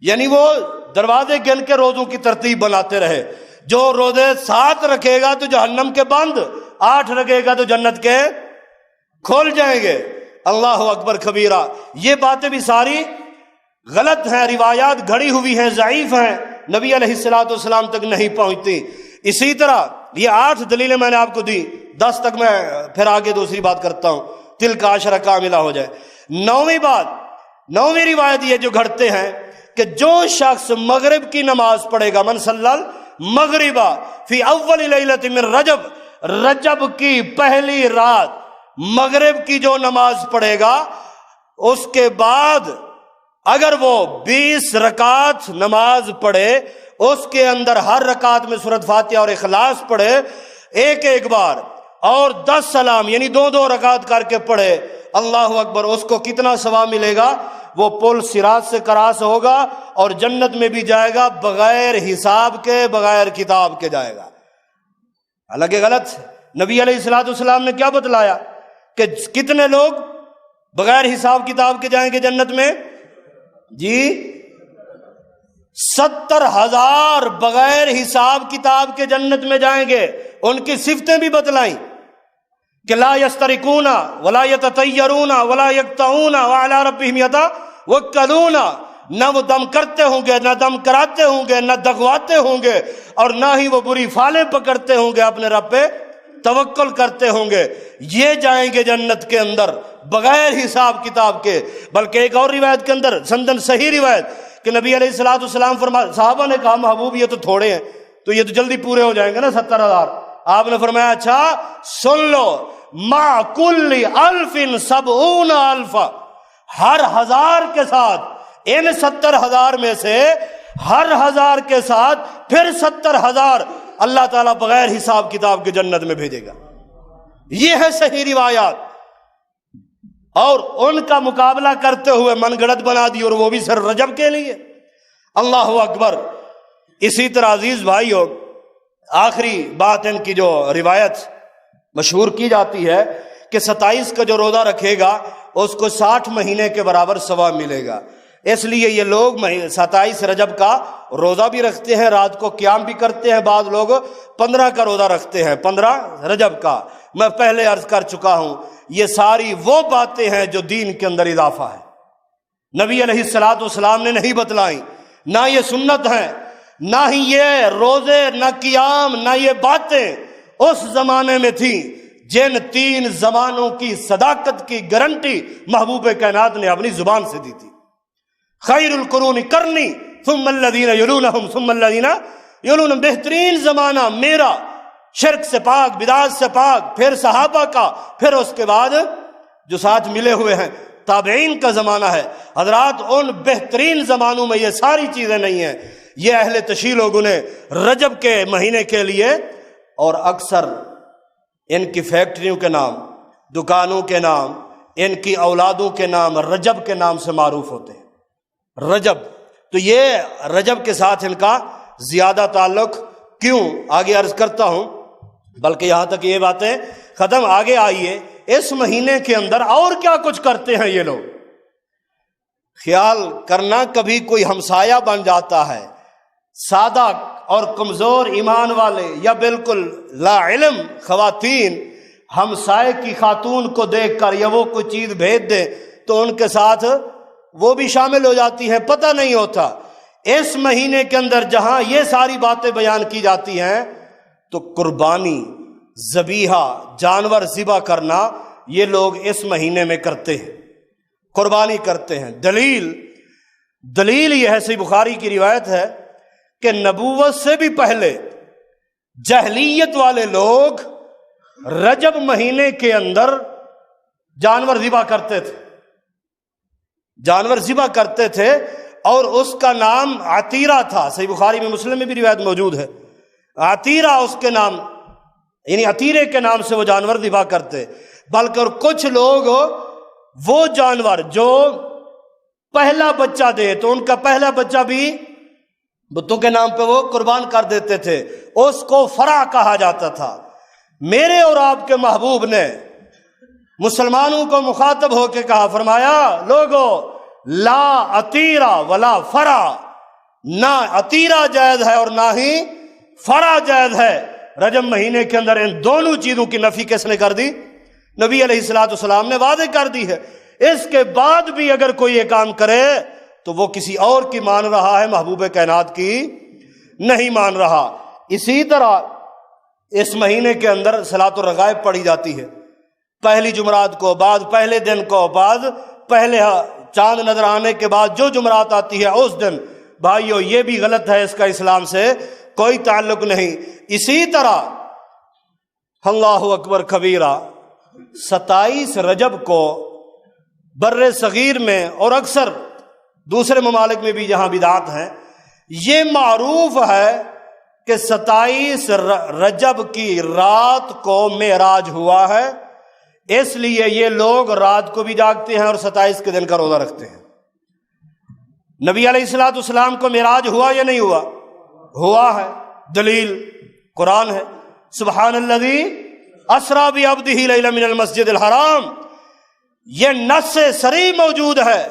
یعنی وہ دروازے گن کے روزوں کی ترتیب بناتے رہے۔ جو روزے 7 رکھے گا تو جہنم کے بند، 8 رکھے گا تو جنت کے کھول جائیں گے۔ اللہ اکبر کبیرہ۔ یہ باتیں بھی ساری غلط ہیں، روایات گھڑی ہوئی ہیں، ضعیف ہیں، نبی علیہ السلام تک نہیں پہنچتی۔ اسی طرح یہ 8 دلیلیں میں نے آپ کو دی، 10 تک میں پھر آگے دوسری بات کرتا ہوں، تلک عشرہ کاملہ ہو جائے۔ 9ویں بات، 9ویں روایت یہ جو گھڑتے ہیں کہ جو شخص مغرب کی نماز پڑھے گا، من صلی المغربہ فی اول لیلۃ من رجب، رجب کی پہلی رات مغرب کی جو نماز پڑھے گا، اس کے بعد اگر وہ 20 رکعت نماز پڑھے، اس کے اندر ہر رکعت میں سورۃ فاتحہ اور اخلاص پڑھے ایک بار، اور 10 سلام یعنی 2 رکعت کر کے پڑھے، اللہ اکبر، اس کو کتنا ثواب ملے گا؟ وہ پل صراط سے کراس ہوگا اور جنت میں بھی جائے گا بغیر حساب کے، بغیر کتاب کے جائے گا۔ حالانکہ غلط، نبی علیہ السلام نے کیا بتلایا کہ کتنے لوگ بغیر حساب کتاب کے جائیں گے جنت میں؟ جی 70,000 بغیر حساب کتاب کے جنت میں جائیں گے۔ ان کی صفتیں بھی بتلائیں کہ لا یسترقون ولا یتطیرون ولا یقطعون وعلی ربہم یتوکلون، نہ وہ دم کرتے ہوں گے، نہ دم کراتے ہوں گے، نہ دغواتے ہوں گے، اور نہ ہی وہ بری فالیں پکڑتے ہوں گے، اپنے رب پہ توکل کرتے ہوں گے۔ یہ جائیں گے جنت کے اندر بغیر حساب کتاب کے۔ بلکہ ایک اور روایت کے اندر سندن صحیح روایت کہ نبی علیہ السلام فرمایا، صحابہ نے کہا محبوب یہ تو تھوڑے ہیں، تو یہ تو جلدی پورے ہو جائیں گے نا 70,000۔ آپ نے فرمایا اچھا سن لو، مع کل 1000 70,000، ہر 1000 کے ساتھ، ان 70,000 میں سے ہر 1000 کے ساتھ پھر 70,000 اللہ تعالیٰ بغیر حساب کتاب کے جنت میں بھیجے گا۔ یہ ہے صحیح روایات، اور ان کا مقابلہ کرتے ہوئے من گڑت بنا دی، اور وہ بھی سر رجب کے لیے۔ اللہ اکبر۔ اسی طرح عزیز بھائیو، آخری بات ان کی جو روایت مشہور کی جاتی ہے کہ 27 کا جو روزہ رکھے گا اس کو 60 مہینے کے برابر ثواب ملے گا۔ اس لیے یہ لوگ 27 رجب کا روزہ بھی رکھتے ہیں، رات کو قیام بھی کرتے ہیں، بعض لوگ 15 کا روزہ رکھتے ہیں، 15 رجب کا۔ میں پہلے عرض کر چکا ہوں، یہ ساری وہ باتیں ہیں جو دین کے اندر اضافہ ہے، نبی علیہ السلام نے نہیں بتلائیں، نہ یہ سنت ہیں، نہ ہی یہ روزے، نہ قیام، نہ یہ باتیں اس زمانے میں تھیں جن 3 زمانوں کی صداقت کی گارنٹی محبوب کائنات نے اپنی زبان سے دی تھی۔ خیر القرون کرنی ثم الذین یلونہم ثم الذین یلونہم، بہترین زمانہ میرا، شرک سے پاک، بدعات سے پاک، پھر صحابہ کا، پھر اس کے بعد جو ساتھ ملے ہوئے ہیں تابعین کا زمانہ ہے۔ حضرات ان بہترین زمانوں میں یہ ساری چیزیں نہیں ہیں۔ یہ اہل تشیع لوگوں نے رجب کے مہینے کے لیے، اور اکثر ان کی فیکٹریوں کے نام، دکانوں کے نام، ان کی اولادوں کے نام رجب کے نام سے معروف ہوتے ہیں۔ رجب، تو یہ رجب کے ساتھ ان کا زیادہ تعلق کیوں؟ آگے عرض کرتا ہوں، بلکہ یہاں تک یہ باتیں ختم۔ آگے آئیے، اس مہینے کے اندر اور کیا کچھ کرتے ہیں یہ لوگ؟ خیال کرنا کبھی کوئی ہمسایہ بن جاتا ہے، سادہ اور کمزور ایمان والے یا بالکل لا علم خواتین ہمسائے کی خاتون کو دیکھ کر یا وہ کوئی چیز بھیج دے تو ان کے ساتھ وہ بھی شامل ہو جاتی ہیں، پتہ نہیں ہوتا۔ اس مہینے کے اندر جہاں یہ ساری باتیں بیان کی جاتی ہیں تو قربانی، ذبیحہ جانور ذبح کرنا یہ لوگ اس مہینے میں کرتے ہیں، قربانی کرتے ہیں۔ دلیل یہ ہے، صحیح بخاری کی روایت ہے کہ نبوت سے بھی پہلے جاہلیت والے لوگ رجب مہینے کے اندر جانور ذبح کرتے تھے اور اس کا نام عتیرہ تھا۔ صحیح بخاری میں، مسلم میں بھی روایت موجود ہے، عتیرہ اس کے نام، یعنی عتیرے کے نام سے وہ جانور ذبح کرتے۔ بلکہ اور کچھ لوگ وہ جانور جو پہلا بچہ دے تو ان کا پہلا بچہ بھی بتوں کے نام پہ وہ قربان کر دیتے تھے، اس کو فرع کہا جاتا تھا۔ میرے اور آپ کے محبوب نے مسلمانوں کو مخاطب ہو کے کہا، فرمایا لوگو لا عتیرہ ولا فرع، نہ عتیرہ جائز ہے اور نہ ہی فرع جائز ہے۔ رجب مہینے کے اندر ان دونوں چیزوں کی نفی کس نے کر دی؟ نبی علیہ الصلوۃ والسلام نے واضح کر دی ہے۔ اس کے بعد بھی اگر کوئی یہ کام کرے تو وہ کسی اور کی مان رہا ہے، محبوب کائنات کی نہیں مان رہا۔ اسی طرح اس مہینے کے اندر صلاۃ الرغائب پڑھی جاتی ہے، پہلی جمعرات کو، بعد پہلے دن کو، بعد پہلے چاند نظر آنے کے بعد جو جمعرات آتی ہے اس دن۔ بھائیو یہ بھی غلط ہے، اس کا اسلام سے کوئی تعلق نہیں۔ اسی طرح اللہ اکبر کبیرہ 27 رجب کو بر صغیر میں اور اکثر دوسرے ممالک میں بھی جہاں بدعات ہیں، یہ معروف ہے کہ 27 رجب کی رات کو معراج ہوا ہے، اس لیے یہ لوگ رات کو بھی جاگتے ہیں اور 27 کے دن کا روزہ رکھتے ہیں۔ نبی علیہ الصلوۃ والسلام کو معراج ہوا یا نہیں ہوا؟ ہوا ہے، دلیل قرآن ہے، سبحان الذی اسریٰ بعبدہ لیلا من المسجد الحرام، یہ نص صریح موجود ہے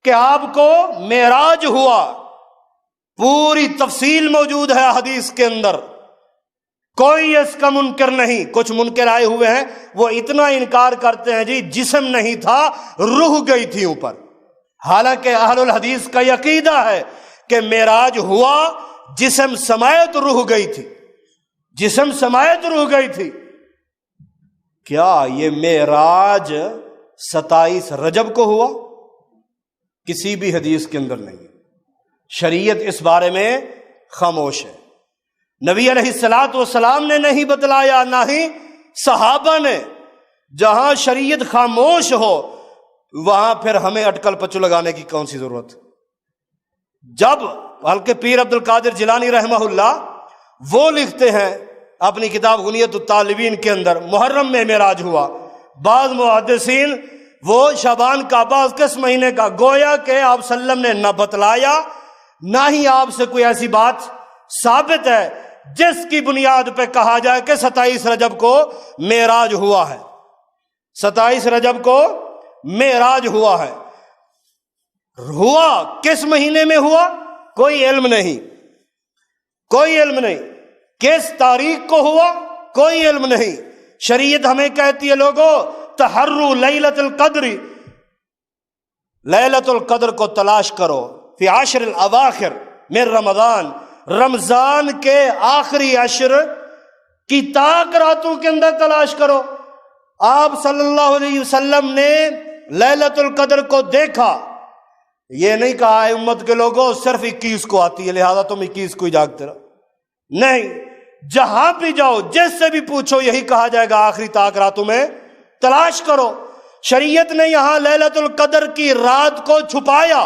کہ آپ کو معراج ہوا، پوری تفصیل موجود ہے حدیث کے اندر، کوئی اس کا منکر نہیں۔ کچھ منکر آئے ہوئے ہیں، وہ اتنا انکار کرتے ہیں جی جسم نہیں تھا، روح گئی تھی اوپر، حالانکہ اہل الحدیث کا عقیدہ ہے کہ معراج ہوا، جسم سمایت روح گئی تھی، جسم سمایت روح گئی تھی۔ کیا یہ معراج 27 رجب کو ہوا؟ کسی بھی حدیث کے اندر نہیں، شریعت اس بارے میں خاموش ہے۔ نبی علیہ الصلوۃ والسلام نے نہیں بتلایا، نہ ہی صحابہ نے۔ جہاں شریعت خاموش ہو وہاں پھر ہمیں اٹکل پچو لگانے کی کون سی ضرورت؟ جب بلکہ پیر عبد القادر جیلانی رحمہ اللہ وہ لکھتے ہیں اپنی کتاب غنیت الطالبین کے اندر، محرم میں معراج ہوا۔ بعض محدثین وہ شعبان کا، بعض کس مہینے کا، گویا کہ آپ صلی اللہ علیہ وسلم نے نہ بتلایا نہ ہی آپ سے کوئی ایسی بات ثابت ہے جس کی بنیاد پہ کہا جائے کہ 27 رجب کو معراج ہوا ہے، 27 رجب کو معراج ہوا ہے۔ ہوا کس مہینے میں ہوا کوئی علم نہیں، کوئی علم نہیں۔ کس تاریخ کو ہوا کوئی علم نہیں۔ شریعت ہمیں کہتی ہے لوگوں تحروا لیلۃ القدر، لیلۃ القدر کو تلاش کرو فی عشر الاواخر من رمضان، رمضان کے آخری عشر کی تاک راتوں کے اندر تلاش کرو۔ آپ صلی اللہ علیہ وسلم نے لیلۃ القدر کو دیکھا، یہ نہیں کہا ہے امت کے لوگوں صرف 21 کو آتی ہے لہذا تم 21 کو ہی جاگتے رہو، نہیں، جہاں بھی جاؤ جس سے بھی پوچھو یہی کہا جائے گا آخری تاک راتوں میں تلاش کرو۔ شریعت نے یہاں لیلۃ القدر کی رات کو چھپایا،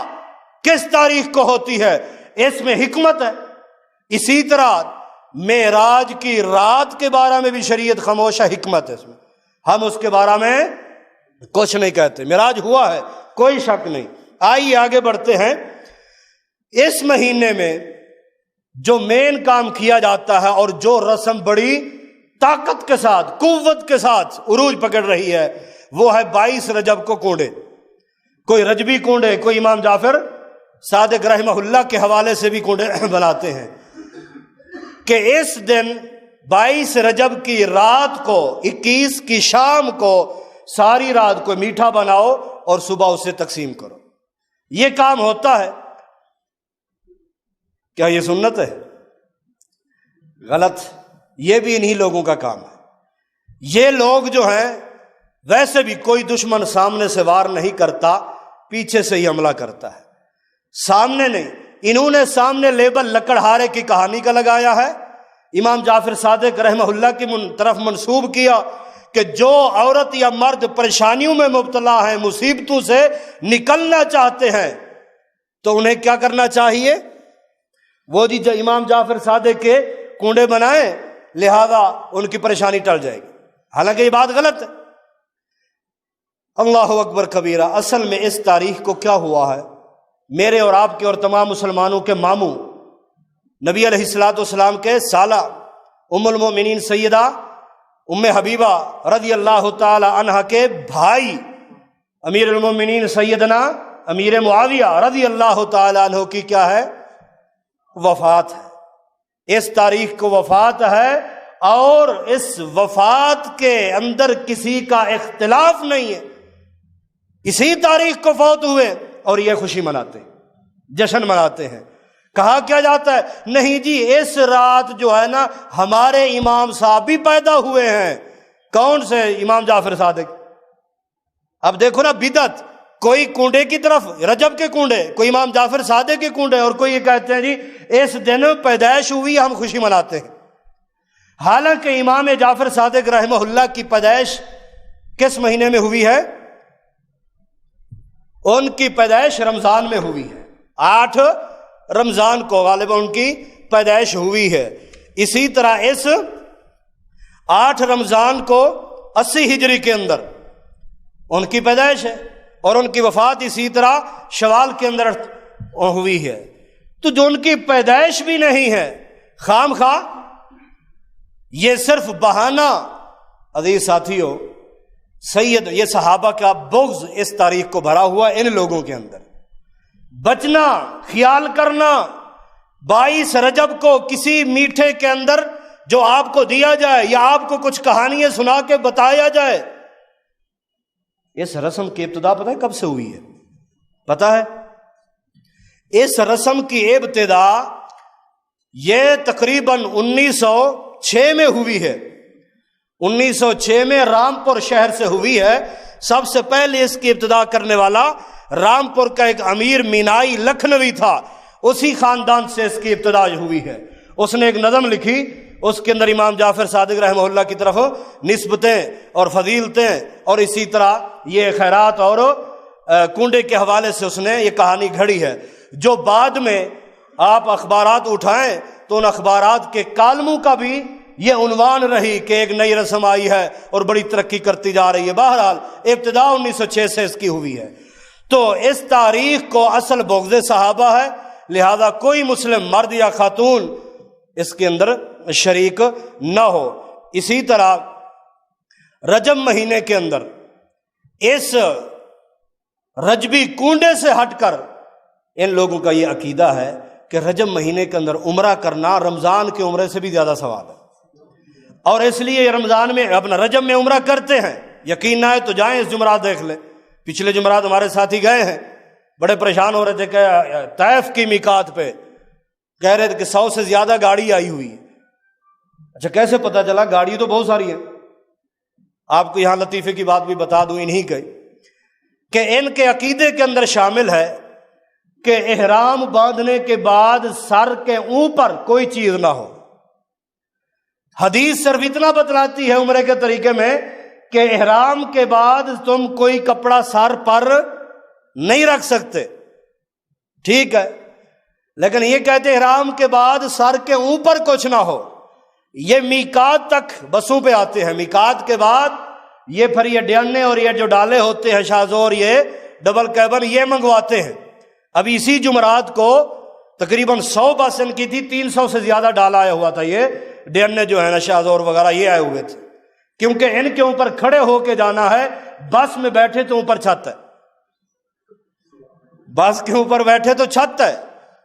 کس تاریخ کو ہوتی ہے، اس میں حکمت ہے۔ اسی طرح معراج کی رات کے بارے میں بھی شریعت خاموش ہے، حکمت ہے اس میں، ہم اس کے بارے میں کچھ نہیں کہتے۔ معراج ہوا ہے، کوئی شک نہیں۔ آئیے آگے بڑھتے ہیں۔ اس مہینے میں جو مین کام کیا جاتا ہے اور جو رسم بڑی طاقت کے ساتھ، قوت کے ساتھ عروج پکڑ رہی ہے، وہ ہے 22 رجب کو کونڈے۔ کوئی رجبی کونڈے، کوئی امام جعفر صادق رحمہ اللہ کے حوالے سے بھی کونڈے بناتے ہیں کہ اس دن 22 رجب کی رات کو، 21 کی شام کو ساری رات کو میٹھا بناؤ اور صبح اسے تقسیم کرو۔ یہ کام ہوتا ہے، کیا یہ سنت ہے؟ غلط، یہ بھی انہی لوگوں کا کام ہے۔ یہ لوگ جو ہیں ویسے بھی کوئی دشمن سامنے سے وار نہیں کرتا، پیچھے سے ہی حملہ کرتا ہے، سامنے نہیں۔ انہوں نے سامنے لیبل لکڑہارے کی کہانی کا لگایا ہے، امام جعفر صادق رحمہ اللہ کی طرف منسوب کیا کہ جو عورت یا مرد پریشانیوں میں مبتلا ہیں، مصیبتوں سے نکلنا چاہتے ہیں، تو انہیں کیا کرنا چاہیے؟ وہ جی امام جعفر صادق کے کنڈے بنائیں، لہذا ان کی پریشانی ٹل جائے گی، حالانکہ یہ بات غلط ہے۔ اللہ اکبر کبیرہ۔ اصل میں اس تاریخ کو کیا ہوا ہے، میرے اور آپ کے اور تمام مسلمانوں کے ماموں نبی علیہ الصلوۃ والسلام کے سالہ ام المؤمنین سیدہ ام حبیبہ رضی اللہ تعالی عنہ کے بھائی امیر المؤمنین سیدنا امیر معاویہ رضی اللہ تعالی عنہ کی کیا ہے؟ وفات ہے۔ اس تاریخ کو وفات ہے، اور اس وفات کے اندر کسی کا اختلاف نہیں ہے، اسی تاریخ کو فوت ہوئے اور یہ خوشی مناتے ہیں، جشن مناتے ہیں۔ کہا کیا جاتا ہے نہیں جی اس رات جو ہے نا ہمارے امام صاحب بھی پیدا ہوئے ہیں۔ کون سے امام جعفر صادق؟ اب دیکھو نا بدعت، کوئی کنڈے کی طرف رجب کے کنڈے، کوئی امام جعفر صادق کے کنڈے، اور کوئی یہ کہتے ہیں جی اس دن پیدائش ہوئی ہم خوشی مناتے ہیں۔ حالانکہ امام جعفر صادق رحمہ اللہ کی پیدائش کس مہینے میں ہوئی ہے؟ ان کی پیدائش رمضان میں ہوئی ہے، 8 رمضان کو غالباً ان کی پیدائش ہوئی ہے۔ اسی طرح اس 8 رمضان کو 80 ہجری کے اندر ان کی پیدائش ہے، اور ان کی وفات اسی طرح شوال کے اندر ہوئی ہے۔ تو جو ان کی پیدائش بھی نہیں ہے، خام خواہ یہ صرف بہانہ۔ عزیز ساتھیو، سید یہ صحابہ کا بغض اس تاریخ کو بھرا ہوا ان لوگوں کے اندر، بچنا، خیال کرنا 22 رجب کو کسی میٹھے کے اندر جو آپ کو دیا جائے یا آپ کو کچھ کہانیاں سنا کے بتایا جائے، اس رسم کی ابتدا پتہ ہے کب سے ہوئی ہے؟ پتہ ہے؟ اس رسم کی ابتدا یہ تقریباً 1906 میں ہوئی ہے، 1906 میں رامپور شہر سے ہوئی ہے۔ سب سے پہلے اس کی ابتدا کرنے والا رامپور کا ایک امیر مینائی لکھنوی تھا، اسی خاندان سے اس کی ابتدا ہوئی ہے۔ اس نے ایک نظم لکھی، اس کے اندر امام جعفر صادق رحمہ اللہ کی طرف نسبتیں اور فضیلتیں اور اسی طرح یہ خیرات اور کنڈے کے حوالے سے اس نے یہ کہانی گھڑی ہے، جو بعد میں آپ اخبارات اٹھائیں تو ان اخبارات کے کالموں کا بھی یہ عنوان رہی کہ ایک نئی رسم آئی ہے اور بڑی ترقی کرتی جا رہی ہے۔ بہرحال ابتدا 1906 سے اس کی ہوئی ہے۔ تو اس تاریخ کو اصل بغض صحابہ ہے، لہذا کوئی مسلم مرد یا خاتون اس کے اندر شریک نہ ہو۔ اسی طرح رجب مہینے کے اندر اس رجبی کنڈے سے ہٹ کر ان لوگوں کا یہ عقیدہ ہے کہ رجب مہینے کے اندر عمرہ کرنا رمضان کے عمرے سے بھی زیادہ ثواب ہے، اور اس لیے یہ رمضان میں اپنا رجب میں عمرہ کرتے ہیں۔ یقین نہ ہے تو جائیں، اس جمعرات دیکھ لیں، پچھلے جمعرات ہمارے ساتھی گئے ہیں، بڑے پریشان ہو رہے تھے کہ طائف کی میقات پہ کہہ رہے تھے کہ 100 سے زیادہ گاڑی آئی ہوئی ہے۔ اچھا کیسے پتا چلا؟ گاڑی تو بہت ساری ہیں۔ آپ کو یہاں لطیفے کی بات بھی بتا دوں انہی کی، کہ ان کے عقیدے کے اندر شامل ہے کہ احرام باندھنے کے بعد سر کے اوپر کوئی چیز نہ ہو۔ حدیث صرف اتنا بتلاتی ہے عمرے کے طریقے میں کہ احرام کے بعد تم کوئی کپڑا سر پر نہیں رکھ سکتے، ٹھیک ہے، لیکن یہ کہتے احرام کے بعد سر کے اوپر کچھ نہ ہو۔ یہ میقات تک بسوں پہ آتے ہیں، میقات کے بعد یہ پھر یہ ڈیانے اور یہ جو ڈالے ہوتے ہیں شاہزور، یہ ڈبل کیبن، یہ منگواتے ہیں۔ ابھی اسی جمعرات کو تقریباً 100 بس ان کی تھی، 300 سے زیادہ ڈالا آیا ہوا تھا، یہ ڈیانے جو ہے نا شاہزور وغیرہ یہ آئے ہوئے تھے، کیونکہ ان کے اوپر کھڑے ہو کے جانا ہے۔ بس میں بیٹھے تو اوپر چھت ہے، بس کے اوپر بیٹھے تو چھت ہے،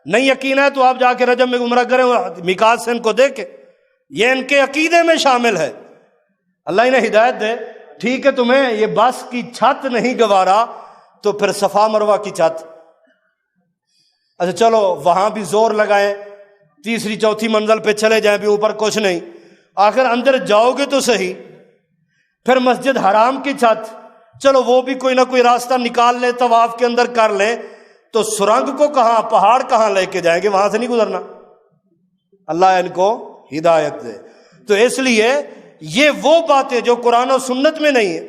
نہیں یقین ہے تو آپ جا کے رجب میں عمرہ کریں، میقات سے ان کو دیکھیں، یہ ان کے عقیدے میں شامل ہے۔ اللہ انہیں ہدایت دے۔ ٹھیک ہے، تمہیں یہ بس کی چھت نہیں گوارا تو پھر صفا مروہ کی چھت، اچھا چلو وہاں بھی زور لگائیں، تیسری چوتھی منزل پہ چلے جائیں، بھی اوپر کچھ نہیں، آخر اندر جاؤ گے تو صحیح۔ پھر مسجد حرام کی چھت، چلو وہ بھی کوئی نہ کوئی راستہ نکال لے، طواف کے اندر کر لے، تو سرنگ کو کہاں، پہاڑ کہاں لے کے جائیں گے؟ وہاں سے نہیں گزرنا۔ اللہ ان کو ہدایت دے۔ تو اس لیے یہ وہ باتیں جو قرآن و سنت میں نہیں ہیں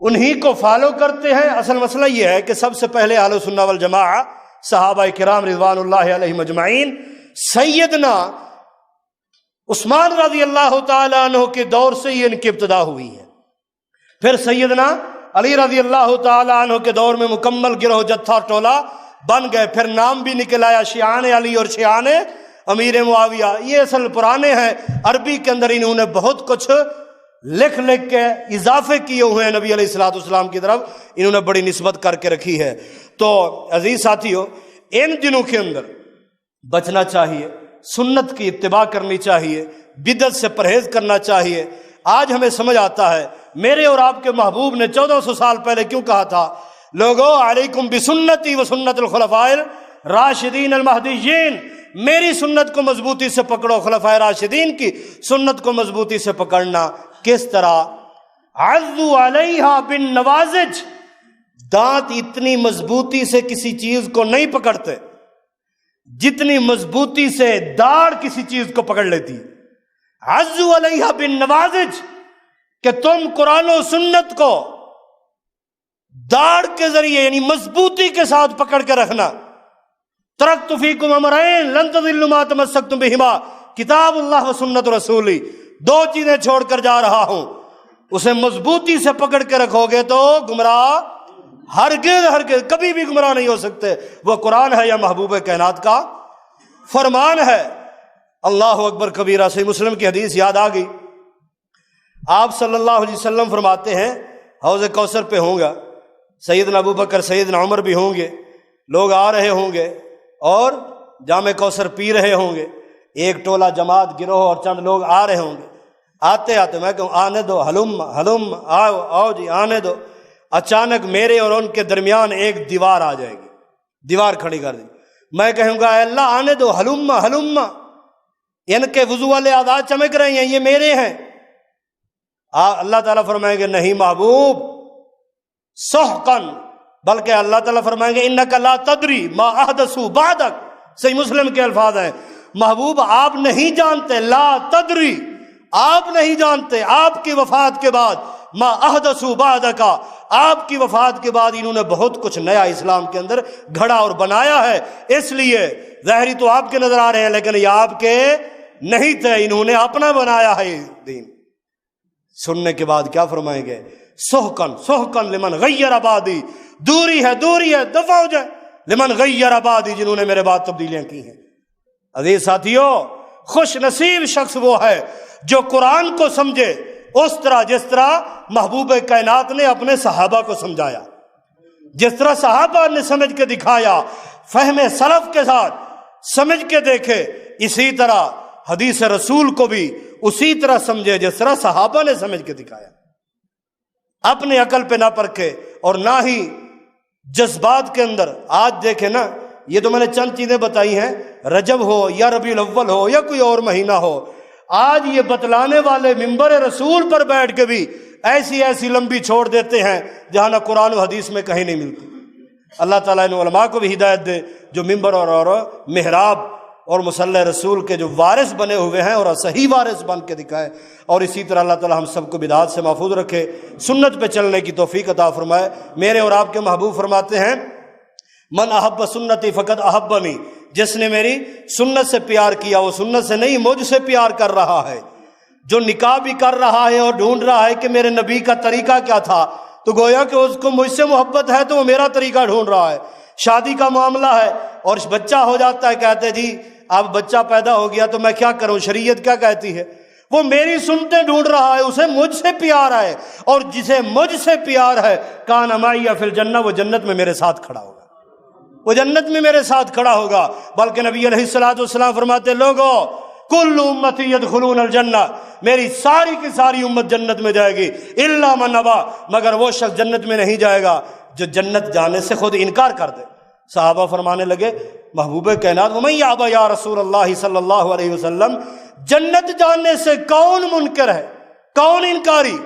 انہی کو فالو کرتے ہیں۔ اصل مسئلہ یہ ہے کہ سب سے پہلے اہل سنہ والجماعہ صحابہ کرام رضوان اللہ علیہم اجمعین، سیدنا عثمان رضی اللہ تعالی عنہ کے دور سے ہی ان کی ابتدا ہوئی ہے، پھر سیدنا علی رضی اللہ تعالی عنہ کے دور میں مکمل گروہ جتھا ٹولہ بن گئے، پھر نام بھی نکل آیا شیعان علی اور شیعان امیر معاویہ۔ یہ اصل پرانے ہیں، عربی کے اندر انہوں نے بہت کچھ لکھ لکھ کے اضافے کیے ہوئے ہیں نبی علیہ الصلوۃ والسلام کی طرف، انہوں نے بڑی نسبت کر کے رکھی ہے۔ تو عزیز ساتھیو، ان دنوں کے اندر بچنا چاہیے، سنت کی اتباع کرنی چاہیے، بدعت سے پرہیز کرنا چاہیے۔ آج ہمیں سمجھ آتا ہے میرے اور آپ کے محبوب نے 1400 سال پہلے کیوں کہا تھا، لوگو علیکم بسنتی و سنت الخلفاء الراشدین المہدیین، میری سنت کو مضبوطی سے پکڑو، خلفائے راشدین کی سنت کو مضبوطی سے پکڑنا۔ کس طرح؟ عضوا علیہا بالنواجذ، دانت اتنی مضبوطی سے کسی چیز کو نہیں پکڑتے جتنی مضبوطی سے داڑھ کسی چیز کو پکڑ لیتی ہے۔ عضوا علیہا بالنواجذ، کہ تم قرآن و سنت کو داڑھ کے ذریعے یعنی مضبوطی کے ساتھ پکڑ کے رکھنا۔ ترکت فیکم امرین لن تضلوا ما تمسکتم بہما، کتاب اللہ و سنت رسولی، دو چیزیں چھوڑ کر جا رہا ہوں، اسے مضبوطی سے پکڑ کے رکھو گے تو گمراہ ہرگز کبھی بھی گمراہ نہیں ہو سکتے۔ وہ قرآن ہے یا محبوب کائنات کا فرمان ہے۔ اللہ اکبر کبیرہ۔ صحیح مسلم کی حدیث یاد آ گئی، آپ صلی اللہ علیہ وسلم فرماتے ہیں حوض کوثر پہ ہوں گا، سیدنا ابو بکر سیدنا عمر بھی ہوں گے، لوگ آ رہے ہوں گے اور جام کوثر پی رہے ہوں گے، ایک ٹولہ جماعت گروہ اور چند لوگ آ رہے ہوں گے، آتے آتے میں کہوں آنے دو، ہلم ہلم، آؤ آؤ جی آنے دو، اچانک میرے اور ان کے درمیان ایک دیوار آ جائے گی، دیوار کھڑی کر دی، میں کہوں گا اے اللہ آنے دو، ہلم ہلم، ان کے وضو والے اعضاء چمک رہے ہیں، یہ میرے ہیں۔ اللہ تعالیٰ فرمائیں گے نہیں محبوب، سحقن، بلکہ اللہ تعالیٰ فرمائیں گے انک لا تدری ما احدثوا بعدک۔ صحیح مسلم کے الفاظ ہیں، محبوب آپ نہیں جانتے، لا تدری، آپ نہیں جانتے آپ کی وفات کے بعد، ما احدثوا بعدک، آپ کی وفات کے بعد انہوں نے بہت کچھ نیا اسلام کے اندر گھڑا اور بنایا ہے، اس لیے ظاہری تو آپ کے نظر آ رہے ہیں لیکن یہ آپ کے نہیں تھے، انہوں نے اپنا بنایا ہے یہ دین۔ سننے کے بعد کیا فرمائیں گے؟ سحقن سحقن لمن غیر آبادی، دوری ہے دفع ہو جائے، لمن غیر آبادی، جنہوں نے میرے بعد تبدیلیاں کی ہیں۔ عزیز ساتھیو، خوش نصیب شخص وہ ہے جو قرآن کو سمجھے اس طرح جس طرح محبوب کائنات نے اپنے صحابہ کو سمجھایا، جس طرح صحابہ نے سمجھ کے دکھایا، فہم سلف کے ساتھ سمجھ کے دیکھے، اسی طرح حدیث رسول کو بھی اسی طرح سمجھے جس طرح صحابہ نے سمجھ کے دکھایا، اپنے عقل پہ نہ پرکھے اور نہ ہی جذبات کے اندر۔ آج دیکھیں نا، یہ تو میں نے چند چیزیں بتائی ہیں، رجب ہو یا ربیع الاول ہو یا کوئی اور مہینہ ہو، آج یہ بتلانے والے منبر رسول پر بیٹھ کے بھی ایسی لمبی چھوڑ دیتے ہیں جہاں نہ قرآن و حدیث میں کہیں نہیں ملتی۔ اللہ تعالیٰ ان علماء کو بھی ہدایت دے جو منبر اور محراب اور مصلی رسول کے جو وارث بنے ہوئے ہیں اور صحیح وارث بن کے دکھائے، اور اسی طرح اللہ تعالیٰ ہم سب کو بدعات سے محفوظ رکھے، سنت پہ چلنے کی توفیق عطا فرمائے۔ میرے اور آپ کے محبوب فرماتے ہیں من احب سنتی فقط احبنی، جس نے میری سنت سے پیار کیا وہ سنت سے نہیں مجھ سے پیار کر رہا ہے۔ جو نکاح بھی کر رہا ہے اور ڈھونڈ رہا ہے کہ میرے نبی کا طریقہ کیا تھا، تو گویا کہ اس کو مجھ سے محبت ہے تو وہ میرا طریقہ ڈھونڈ رہا ہے۔ شادی کا معاملہ ہے اور بچہ ہو جاتا ہے، کہتے جی اب بچہ پیدا ہو گیا تو میں کیا کروں، شریعت کیا کہتی ہے، وہ میری سنتیں ڈھونڈ رہا ہے، اسے مجھ سے پیار ہے، اور جسے مجھ سے پیار ہے کان معی فی الجنہ، وہ جنت میں میرے ساتھ کھڑا ہوگا، وہ جنت میں میرے ساتھ کھڑا ہوگا۔ بلکہ نبی علیہ الصلوۃ والسلام فرماتے لوگو کل امتی یدخلون الجنہ، میری ساری کی ساری امت جنت میں جائے گی، الا من ابا، مگر وہ شخص جنت میں نہیں جائے گا جو جنت جانے سے خود انکار کر دے۔ صحابہ فرمانے لگے محبوب کائنات ومن یابا یا رسول اللہ صلی اللہ علیہ وسلم، جنت جانے سے کون منکر ہے، کون انکاری؟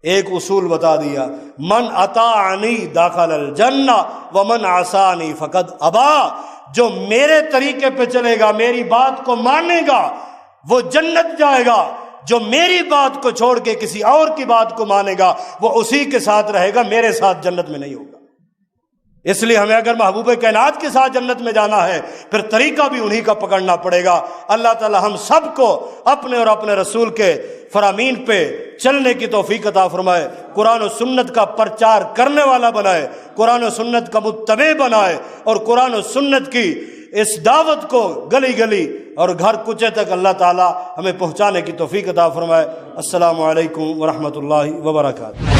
ایک اصول بتا دیا، من اطاعنی دخل الجنہ ومن عصانی فقد ابا، جو میرے طریقے پہ چلے گا، میری بات کو مانے گا، وہ جنت جائے گا، جو میری بات کو چھوڑ کے کسی اور کی بات کو مانے گا وہ اسی کے ساتھ رہے گا، میرے ساتھ جنت میں نہیں ہوگا۔ اس لیے ہمیں اگر محبوب کائنات کے ساتھ جنت میں جانا ہے پھر طریقہ بھی انہی کا پکڑنا پڑے گا۔ اللہ تعالی ہم سب کو اپنے اور اپنے رسول کے فرامین پہ چلنے کی توفیق عطا فرمائے، قرآن و سنت کا پرچار کرنے والا بنائے، قرآن و سنت کا متبع بنائے، اور قرآن و سنت کی اس دعوت کو گلی گلی اور گھر کوچے تک اللہ تعالی ہمیں پہنچانے کی توفیق عطا فرمائے۔ السلام علیکم ورحمۃ اللہ وبرکاتہ۔